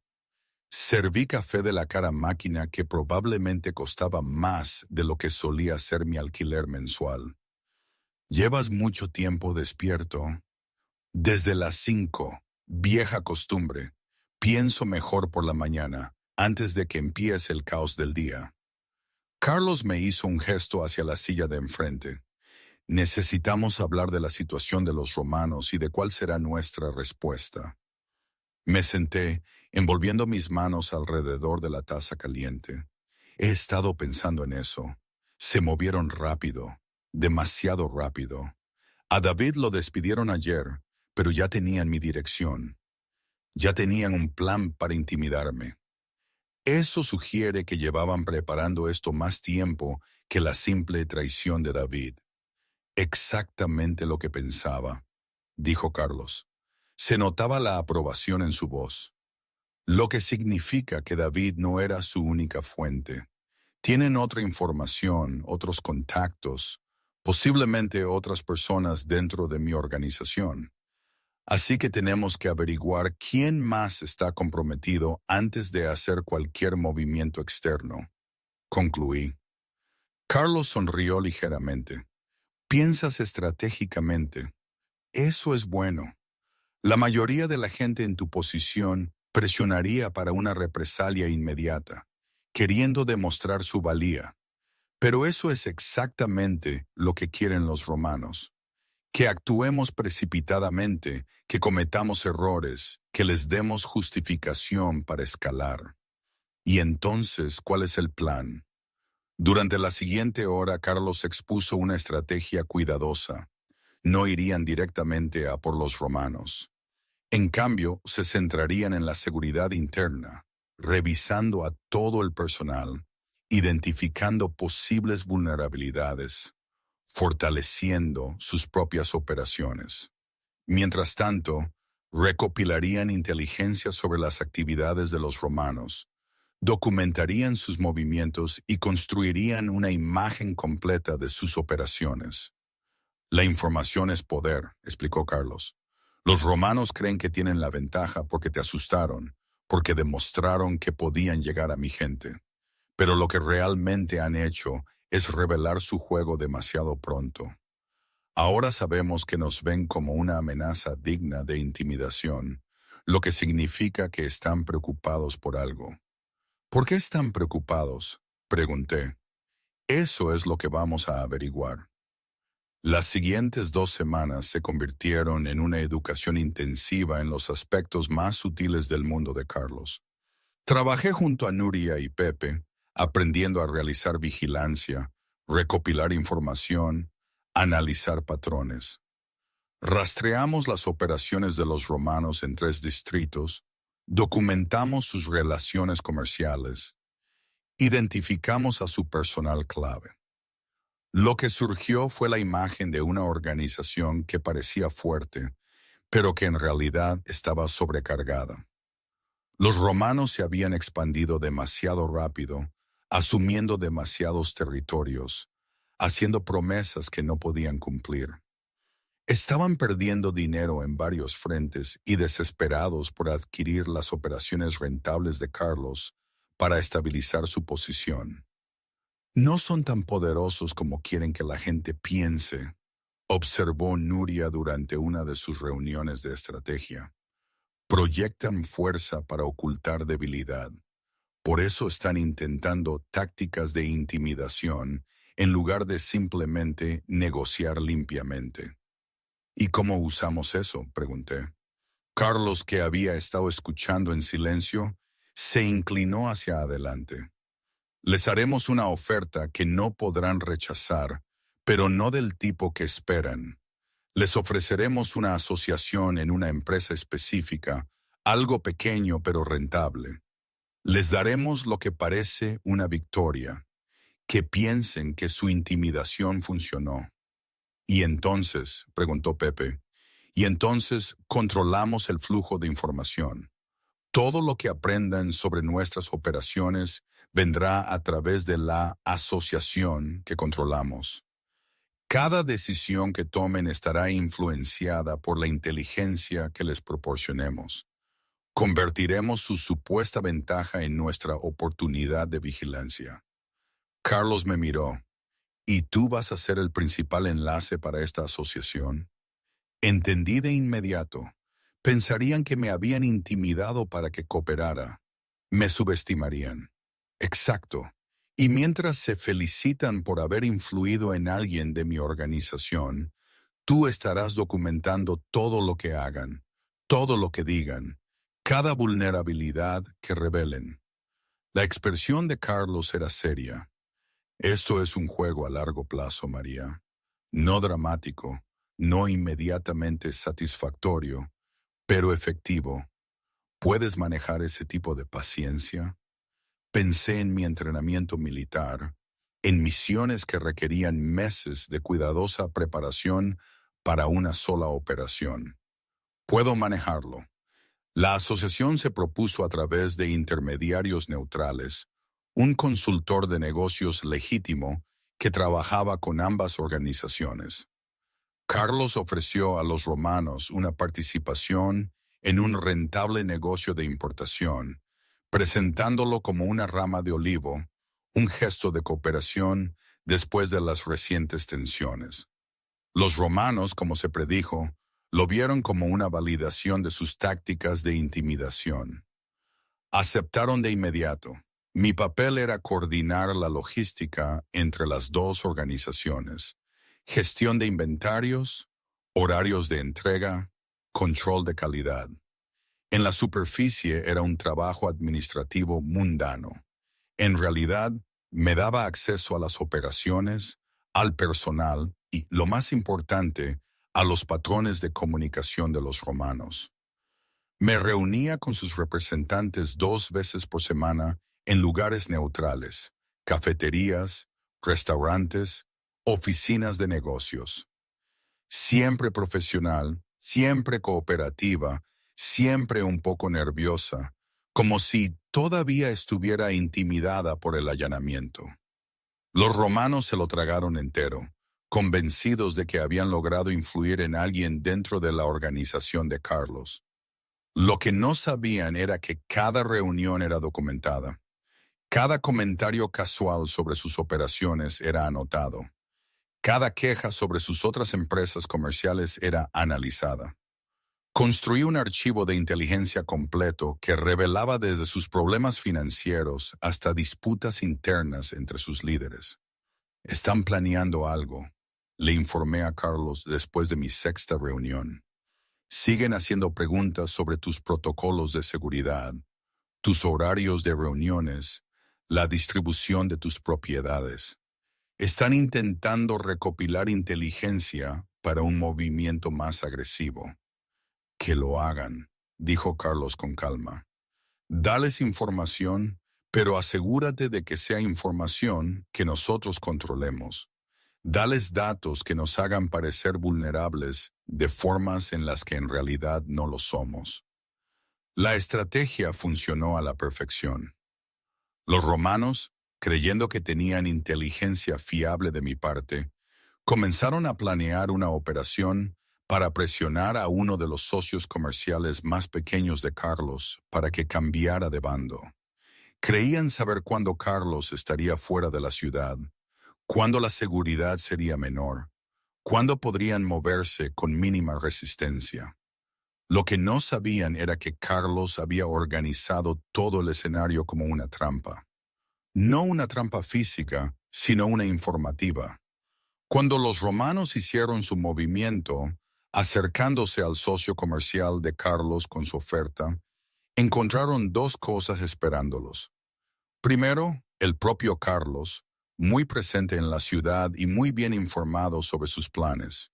Serví café de la cara máquina que probablemente costaba más de lo que solía ser mi alquiler mensual. «¿Llevas mucho tiempo despierto?» «Desde las 5, vieja costumbre. Pienso mejor por la mañana, antes de que empiece el caos del día». Carlos me hizo un gesto hacia la silla de enfrente. «Necesitamos hablar de la situación de los romanos y de cuál será nuestra respuesta». Me senté, envolviendo mis manos alrededor de la taza caliente. He estado pensando en eso. Se movieron rápido, demasiado rápido. A David lo despidieron ayer, pero ya tenían mi dirección. Ya tenían un plan para intimidarme. Eso sugiere que llevaban preparando esto más tiempo que la simple traición de David. «Exactamente lo que pensaba», dijo Carlos. Se notaba la aprobación en su voz. «Lo que significa que David no era su única fuente. Tienen otra información, otros contactos, posiblemente otras personas dentro de mi organización. Así que tenemos que averiguar quién más está comprometido antes de hacer cualquier movimiento externo», concluí. Carlos sonrió ligeramente. «Piensas estratégicamente. Eso es bueno. La mayoría de la gente en tu posición Presionaría para una represalia inmediata, queriendo demostrar su valía. Pero eso es exactamente lo que quieren los romanos. Que actuemos precipitadamente, que cometamos errores, que les demos justificación para escalar. Y entonces, ¿cuál es el plan? Durante la siguiente hora, Carlos expuso una estrategia cuidadosa. No irían directamente a por los romanos. En cambio, se centrarían en la seguridad interna, revisando a todo el personal, identificando posibles vulnerabilidades, fortaleciendo sus propias operaciones. Mientras tanto, recopilarían inteligencia sobre las actividades de los romanos, documentarían sus movimientos y construirían una imagen completa de sus operaciones. La información es poder, explicó Carlos. Los romanos creen que tienen la ventaja porque te asustaron, porque demostraron que podían llegar a mi gente. Pero lo que realmente han hecho es revelar su juego demasiado pronto. Ahora sabemos que nos ven como una amenaza digna de intimidación, lo que significa que están preocupados por algo. ¿Por qué están preocupados?, pregunté. Eso es lo que vamos a averiguar. Las siguientes 2 semanas se convirtieron en una educación intensiva en los aspectos más sutiles del mundo de Carlos. Trabajé junto a Nuria y Pepe, aprendiendo a realizar vigilancia, recopilar información, analizar patrones. Rastreamos las operaciones de los romanos en 3 distritos, documentamos sus relaciones comerciales, identificamos a su personal clave. Lo que surgió fue la imagen de una organización que parecía fuerte, pero que en realidad estaba sobrecargada. Los romanos se habían expandido demasiado rápido, asumiendo demasiados territorios, haciendo promesas que no podían cumplir. Estaban perdiendo dinero en varios frentes y desesperados por adquirir las operaciones rentables de Carlos para estabilizar su posición. No son tan poderosos como quieren que la gente piense, observó Nuria durante una de sus reuniones de estrategia. Proyectan fuerza para ocultar debilidad. Por eso están intentando tácticas de intimidación en lugar de simplemente negociar limpiamente. ¿Y cómo usamos eso?, pregunté. Carlos, que había estado escuchando en silencio, se inclinó hacia adelante. Les haremos una oferta que no podrán rechazar, pero no del tipo que esperan. Les ofreceremos una asociación en una empresa específica, algo pequeño pero rentable. Les daremos lo que parece una victoria, que piensen que su intimidación funcionó. ¿Y entonces?, preguntó Pepe. Y entonces controlamos el flujo de información. Todo lo que aprendan sobre nuestras operaciones vendrá a través de la asociación que controlamos. Cada decisión que tomen estará influenciada por la inteligencia que les proporcionemos. Convertiremos su supuesta ventaja en nuestra oportunidad de vigilancia. Carlos me miró. ¿Y tú vas a ser el principal enlace para esta asociación? Entendí de inmediato. Pensarían que me habían intimidado para que cooperara. Me subestimarían. Exacto. Y mientras se felicitan por haber influido en alguien de mi organización, tú estarás documentando todo lo que hagan, todo lo que digan, cada vulnerabilidad que revelen. La expresión de Carlos era seria. Esto es un juego a largo plazo, María. No dramático, no inmediatamente satisfactorio, pero efectivo. ¿Puedes manejar ese tipo de paciencia? Pensé en mi entrenamiento militar, en misiones que requerían meses de cuidadosa preparación para una sola operación. Puedo manejarlo. La asociación se propuso a través de intermediarios neutrales, un consultor de negocios legítimo que trabajaba con ambas organizaciones. Carlos ofreció a los romanos una participación en un rentable negocio de importación, presentándolo como una rama de olivo, un gesto de cooperación después de las recientes tensiones. Los romanos, como se predijo, lo vieron como una validación de sus tácticas de intimidación. Aceptaron de inmediato. Mi papel era coordinar la logística entre las dos organizaciones: gestión de inventarios, horarios de entrega, control de calidad. En la superficie era un trabajo administrativo mundano. En realidad, me daba acceso a las operaciones, al personal y, lo más importante, a los patrones de comunicación de los romanos. Me reunía con sus representantes 2 veces por semana en lugares neutrales: cafeterías, restaurantes, oficinas de negocios. Siempre profesional, siempre cooperativa, siempre un poco nerviosa, como si todavía estuviera intimidada por el allanamiento. Los romanos se lo tragaron entero, convencidos de que habían logrado influir en alguien dentro de la organización de Carlos. Lo que no sabían era que cada reunión era documentada. Cada comentario casual sobre sus operaciones era anotado. Cada queja sobre sus otras empresas comerciales era analizada. Construí un archivo de inteligencia completo que revelaba desde sus problemas financieros hasta disputas internas entre sus líderes. «Están planeando algo», le informé a Carlos después de mi 6ª reunión. «Siguen haciendo preguntas sobre tus protocolos de seguridad, tus horarios de reuniones, la distribución de tus propiedades. Están intentando recopilar inteligencia para un movimiento más agresivo». «Que lo hagan», dijo Carlos con calma. «Dales información, pero asegúrate de que sea información que nosotros controlemos. Dales datos que nos hagan parecer vulnerables de formas en las que en realidad no lo somos». La estrategia funcionó a la perfección. Los romanos, creyendo que tenían inteligencia fiable de mi parte, comenzaron a planear una operación para presionar a uno de los socios comerciales más pequeños de Carlos para que cambiara de bando. Creían saber cuándo Carlos estaría fuera de la ciudad, cuándo la seguridad sería menor, cuándo podrían moverse con mínima resistencia. Lo que no sabían era que Carlos había organizado todo el escenario como una trampa. No una trampa física, sino una informativa. Cuando los romanos hicieron su movimiento, acercándose al socio comercial de Carlos con su oferta, encontraron 2 cosas esperándolos. Primero, el propio Carlos, muy presente en la ciudad y muy bien informado sobre sus planes.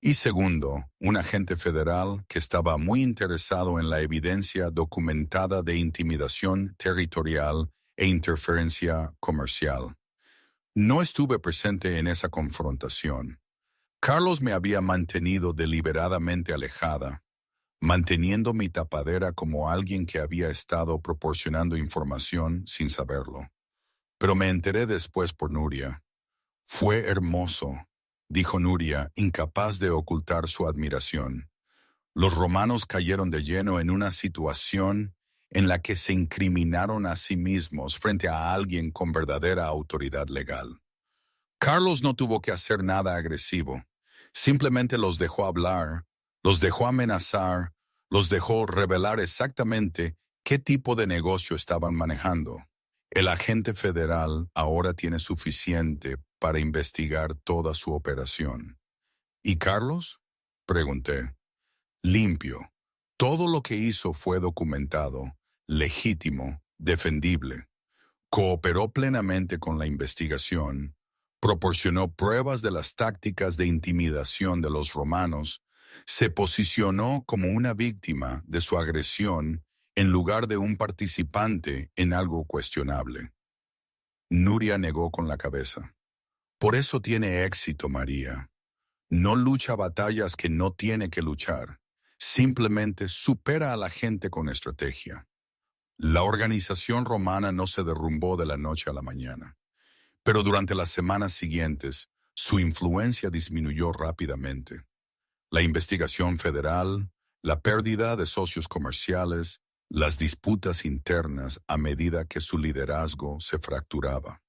Y segundo, un agente federal que estaba muy interesado en la evidencia documentada de intimidación territorial e interferencia comercial. No estuve presente en esa confrontación. Carlos me había mantenido deliberadamente alejada, manteniendo mi tapadera como alguien que había estado proporcionando información sin saberlo. Pero me enteré después por Nuria. «Fue hermoso», dijo Nuria, incapaz de ocultar su admiración. Los romanos cayeron de lleno en una situación en la que se incriminaron a sí mismos frente a alguien con verdadera autoridad legal. Carlos no tuvo que hacer nada agresivo. Simplemente los dejó hablar, los dejó amenazar, los dejó revelar exactamente qué tipo de negocio estaban manejando. El agente federal ahora tiene suficiente para investigar toda su operación. «¿Y Carlos?», pregunté. «Limpio. Todo lo que hizo fue documentado, legítimo, defendible. Cooperó plenamente con la investigación, proporcionó pruebas de las tácticas de intimidación de los romanos, se posicionó como una víctima de su agresión en lugar de un participante en algo cuestionable». Nuria negó con la cabeza. «Por eso tiene éxito, María. No lucha batallas que no tiene que luchar. Simplemente supera a la gente con estrategia». La organización romana no se derrumbó de la noche a la mañana, pero durante las semanas siguientes, su influencia disminuyó rápidamente. La investigación federal, la pérdida de socios comerciales, las disputas internas a medida que su liderazgo se fracturaba.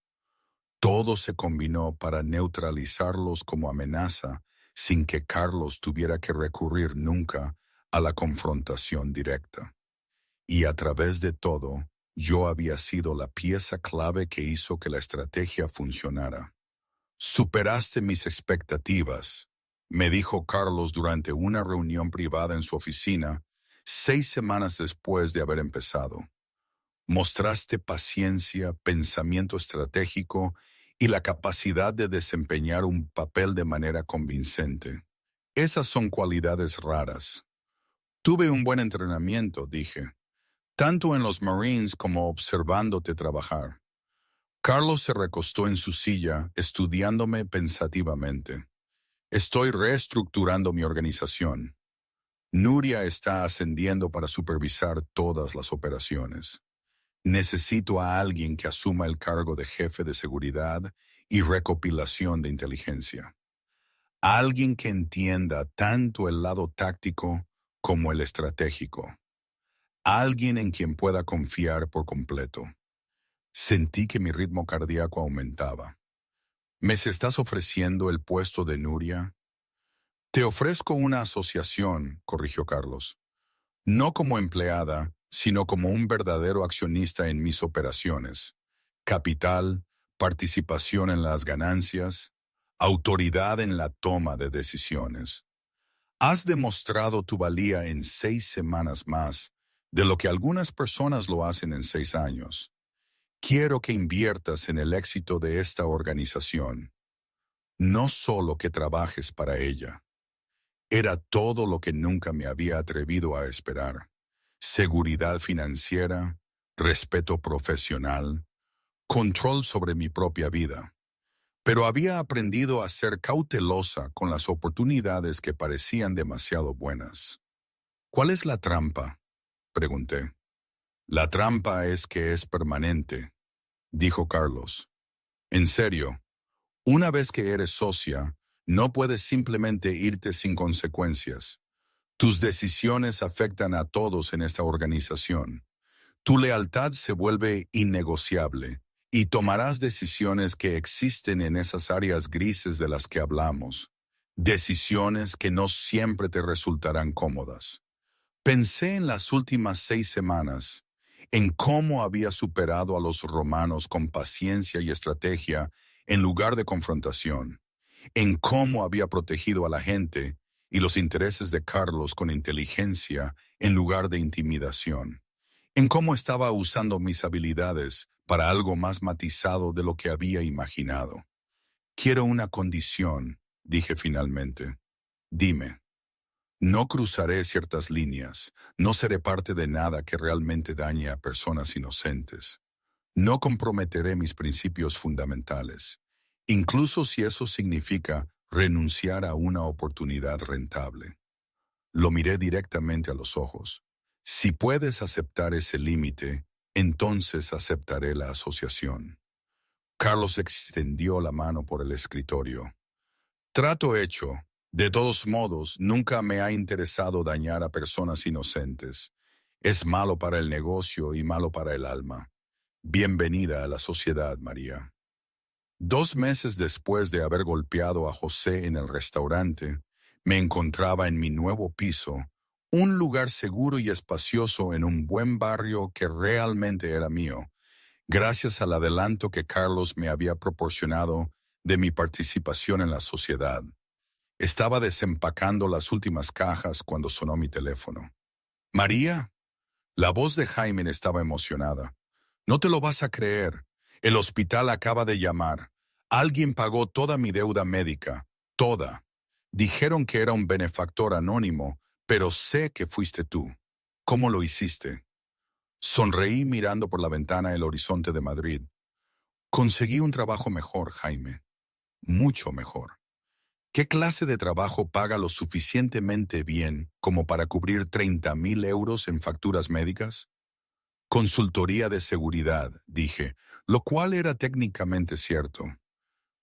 Todo se combinó para neutralizarlos como amenaza sin que Carlos tuviera que recurrir nunca a la confrontación directa. Y a través de todo, yo había sido la pieza clave que hizo que la estrategia funcionara. Superaste mis expectativas, me dijo Carlos durante una reunión privada en su oficina, 6 semanas después de haber empezado. Mostraste paciencia, pensamiento estratégico y la capacidad de desempeñar un papel de manera convincente. Esas son cualidades raras. Tuve un buen entrenamiento, dije, tanto en los Marines como observándote trabajar. Carlos se recostó en su silla, estudiándome pensativamente. Estoy reestructurando mi organización. Nuria está ascendiendo para supervisar todas las operaciones. Necesito a alguien que asuma el cargo de jefe de seguridad y recopilación de inteligencia. Alguien que entienda tanto el lado táctico como el estratégico. Alguien en quien pueda confiar por completo. Sentí que mi ritmo cardíaco aumentaba. ¿Me estás ofreciendo el puesto de Nuria? Te ofrezco una asociación, corrigió Carlos. No como empleada, sino como un verdadero accionista en mis operaciones. Capital, participación en las ganancias, autoridad en la toma de decisiones. Has demostrado tu valía en 6 semanas más de lo que algunas personas lo hacen en 6 años. Quiero que inviertas en el éxito de esta organización, no solo que trabajes para ella. Era todo lo que nunca me había atrevido a esperar. Seguridad financiera, respeto profesional, control sobre mi propia vida. Pero había aprendido a ser cautelosa con las oportunidades que parecían demasiado buenas. ¿Cuál es la trampa?, pregunté. La trampa es que es permanente, dijo Carlos. En serio, una vez que eres socia, no puedes simplemente irte sin consecuencias. Tus decisiones afectan a todos en esta organización. Tu lealtad se vuelve innegociable y tomarás decisiones que existen en esas áreas grises de las que hablamos. Decisiones que no siempre te resultarán cómodas. Pensé en las últimas 6 semanas, en cómo había superado a los romanos con paciencia y estrategia en lugar de confrontación, en cómo había protegido a la gente y los intereses de Carlos con inteligencia en lugar de intimidación, en cómo estaba usando mis habilidades para algo más matizado de lo que había imaginado. Quiero una condición, dije finalmente. Dime. No cruzaré ciertas líneas, no seré parte de nada que realmente dañe a personas inocentes. No comprometeré mis principios fundamentales, incluso si eso significa renunciar a una oportunidad rentable. Lo miré directamente a los ojos. Si puedes aceptar ese límite, entonces aceptaré la asociación. Carlos extendió la mano por el escritorio. Trato hecho. De todos modos, nunca me ha interesado dañar a personas inocentes. Es malo para el negocio y malo para el alma. Bienvenida a la sociedad, María. 2 meses después de haber golpeado a José en el restaurante, me encontraba en mi nuevo piso, un lugar seguro y espacioso en un buen barrio que realmente era mío, gracias al adelanto que Carlos me había proporcionado de mi participación en la sociedad. Estaba desempacando las últimas cajas cuando sonó mi teléfono. «María». La voz de Jaime estaba emocionada. «No te lo vas a creer. El hospital acaba de llamar. Alguien pagó toda mi deuda médica. Toda. Dijeron que era un benefactor anónimo, pero sé que fuiste tú. ¿Cómo lo hiciste?» Sonreí mirando por la ventana el horizonte de Madrid. «Conseguí un trabajo mejor, Jaime. Mucho mejor». ¿Qué clase de trabajo paga lo suficientemente bien como para cubrir 30,000 euros en facturas médicas? Consultoría de seguridad, dije, lo cual era técnicamente cierto.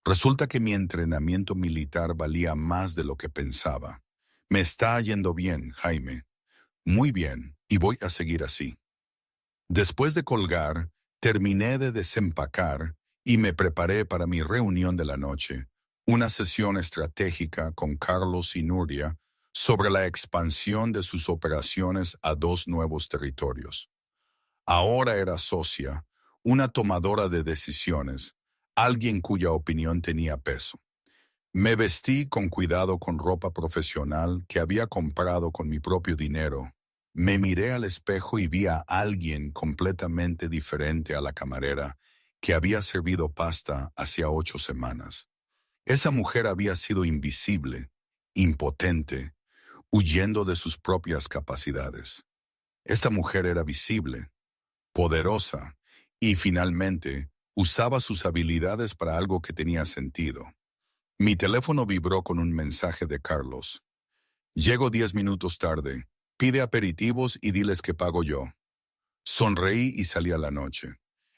Resulta que mi entrenamiento militar valía más de lo que pensaba. Me está yendo bien, Jaime. Muy bien, y voy a seguir así. Después de colgar, terminé de desempacar y me preparé para mi reunión de la noche. Una sesión estratégica con Carlos y Nuria sobre la expansión de sus operaciones a 2 nuevos territorios. Ahora era socia, una tomadora de decisiones, alguien cuya opinión tenía peso. Me vestí con cuidado con ropa profesional que había comprado con mi propio dinero. Me miré al espejo y vi a alguien completamente diferente a la camarera que había servido pasta hacía 8 semanas. Esa mujer había sido invisible, impotente, huyendo de sus propias capacidades. Esta mujer era visible, poderosa, y finalmente usaba sus habilidades para algo que tenía sentido. Mi teléfono vibró con un mensaje de Carlos. Llego 10 minutos tarde. Pide aperitivos y diles que pago yo. Sonreí y salí a la noche.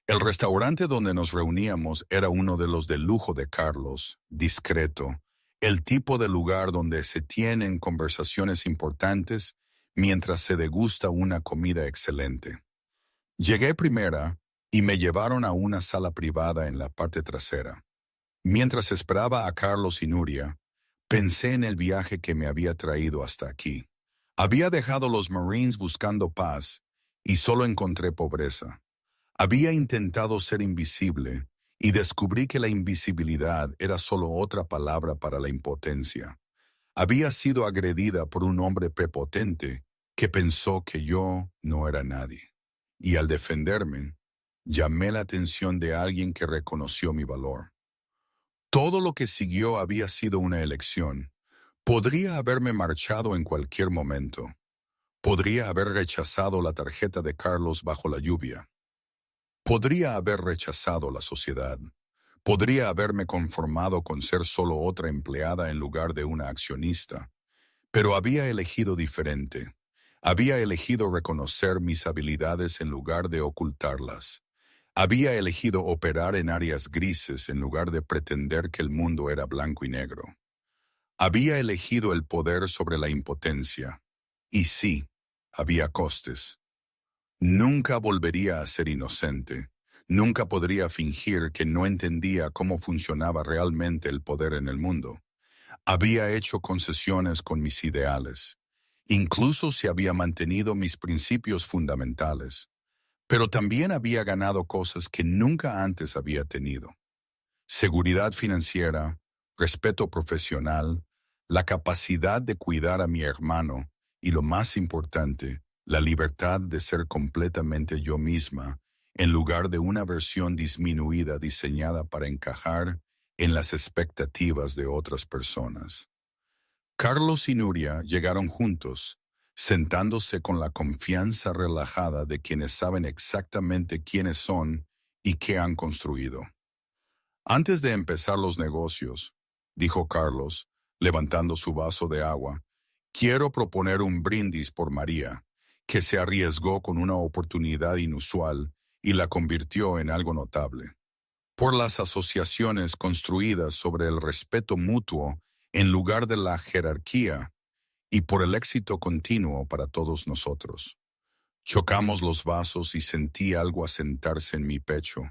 El restaurante donde nos reuníamos era uno de los de lujo de Carlos, discreto, el tipo de lugar donde se tienen conversaciones importantes mientras se degusta una comida excelente. Llegué primera y me llevaron a una sala privada en la parte trasera. Mientras esperaba a Carlos y Nuria, pensé en el viaje que me había traído hasta aquí. Había dejado los Marines buscando paz y solo encontré pobreza. Había intentado ser invisible y descubrí que la invisibilidad era solo otra palabra para la impotencia. Había sido agredida por un hombre prepotente que pensó que yo no era nadie. Y al defenderme, llamé la atención de alguien que reconoció mi valor. Todo lo que siguió había sido una elección. Podría haberme marchado en cualquier momento. Podría haber rechazado la tarjeta de Carlos bajo la lluvia. Podría haber rechazado la sociedad. Podría haberme conformado con ser solo otra empleada en lugar de una accionista. Pero había elegido diferente. Había elegido reconocer mis habilidades en lugar de ocultarlas. Había elegido operar en áreas grises en lugar de pretender que el mundo era blanco y negro. Había elegido el poder sobre la impotencia. Y sí, había costes. Nunca volvería a ser inocente. Nunca podría fingir que no entendía cómo funcionaba realmente el poder en el mundo. Había hecho concesiones con mis ideales. Incluso si había mantenido mis principios fundamentales. Pero también había ganado cosas que nunca antes había tenido. Seguridad financiera, respeto profesional, la capacidad de cuidar a mi hermano y, lo más importante, la libertad de ser completamente yo misma en lugar de una versión disminuida diseñada para encajar en las expectativas de otras personas. Carlos y Nuria llegaron juntos, sentándose con la confianza relajada de quienes saben exactamente quiénes son y qué han construido. Antes de empezar los negocios, dijo Carlos, levantando su vaso de agua, quiero proponer un brindis por María, que se arriesgó con una oportunidad inusual y la convirtió en algo notable. Por las asociaciones construidas sobre el respeto mutuo en lugar de la jerarquía y por el éxito continuo para todos nosotros. Chocamos los vasos y sentí algo asentarse en mi pecho,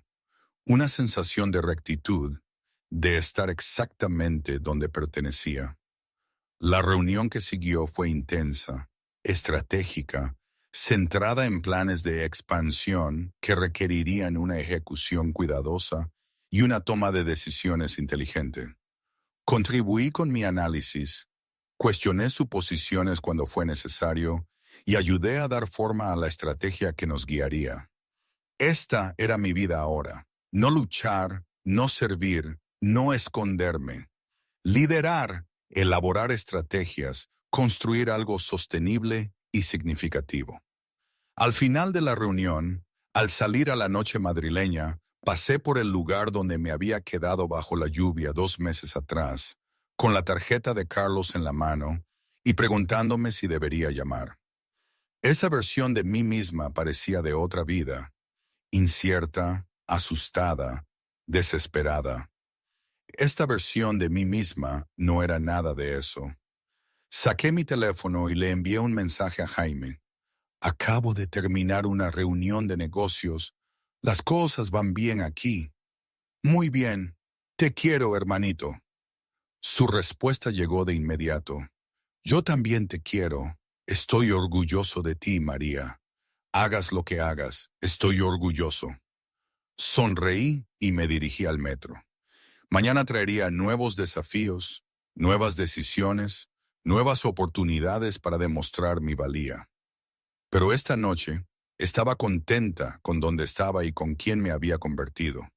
una sensación de rectitud, de estar exactamente donde pertenecía. La reunión que siguió fue intensa, estratégica, centrada en planes de expansión que requerirían una ejecución cuidadosa y una toma de decisiones inteligente. Contribuí con mi análisis, cuestioné suposiciones cuando fue necesario y ayudé a dar forma a la estrategia que nos guiaría. Esta era mi vida ahora. No luchar, no servir, no esconderme. Liderar, elaborar estrategias, construir algo sostenible y significativo. Al final de la reunión, al salir a la noche madrileña, pasé por el lugar donde me había quedado bajo la lluvia 2 meses atrás, con la tarjeta de Carlos en la mano y preguntándome si debería llamar. Esa versión de mí misma parecía de otra vida, incierta, asustada, desesperada. Esta versión de mí misma no era nada de eso. Saqué mi teléfono y le envié un mensaje a Jaime. Acabo de terminar una reunión de negocios. Las cosas van bien aquí. Muy bien. Te quiero, hermanito. Su respuesta llegó de inmediato. Yo también te quiero. Estoy orgulloso de ti, María. Hagas lo que hagas, estoy orgulloso. Sonreí y me dirigí al metro. Mañana traería nuevos desafíos, nuevas decisiones, nuevas oportunidades para demostrar mi valía. Pero esta noche estaba contenta con donde estaba y con quién me había convertido.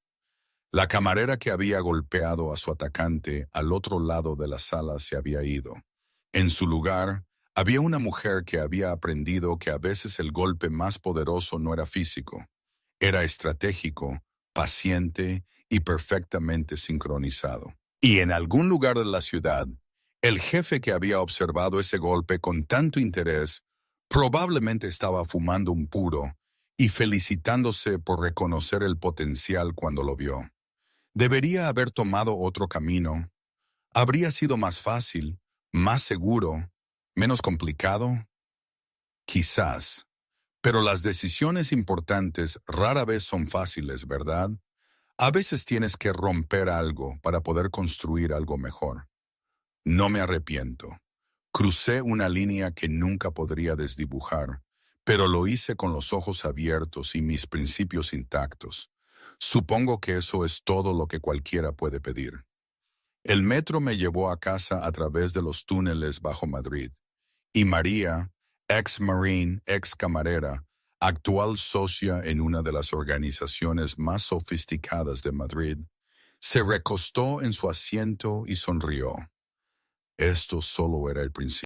La camarera que había golpeado a su atacante al otro lado de la sala se había ido. En su lugar, había una mujer que había aprendido que a veces el golpe más poderoso no era físico, era estratégico, paciente y perfectamente sincronizado. Y en algún lugar de la ciudad, el jefe que había observado ese golpe con tanto interés probablemente estaba fumando un puro y felicitándose por reconocer el potencial cuando lo vio. Debería haber tomado otro camino. Habría sido más fácil, más seguro, menos complicado. Quizás. Pero las decisiones importantes rara vez son fáciles, ¿verdad? A veces tienes que romper algo para poder construir algo mejor. No me arrepiento. Crucé una línea que nunca podría desdibujar, pero lo hice con los ojos abiertos y mis principios intactos. Supongo que eso es todo lo que cualquiera puede pedir. El metro me llevó a casa a través de los túneles bajo Madrid, y María, ex marine, ex camarera, actual socia en una de las organizaciones más sofisticadas de Madrid, se recostó en su asiento y sonrió. Esto solo era el principio.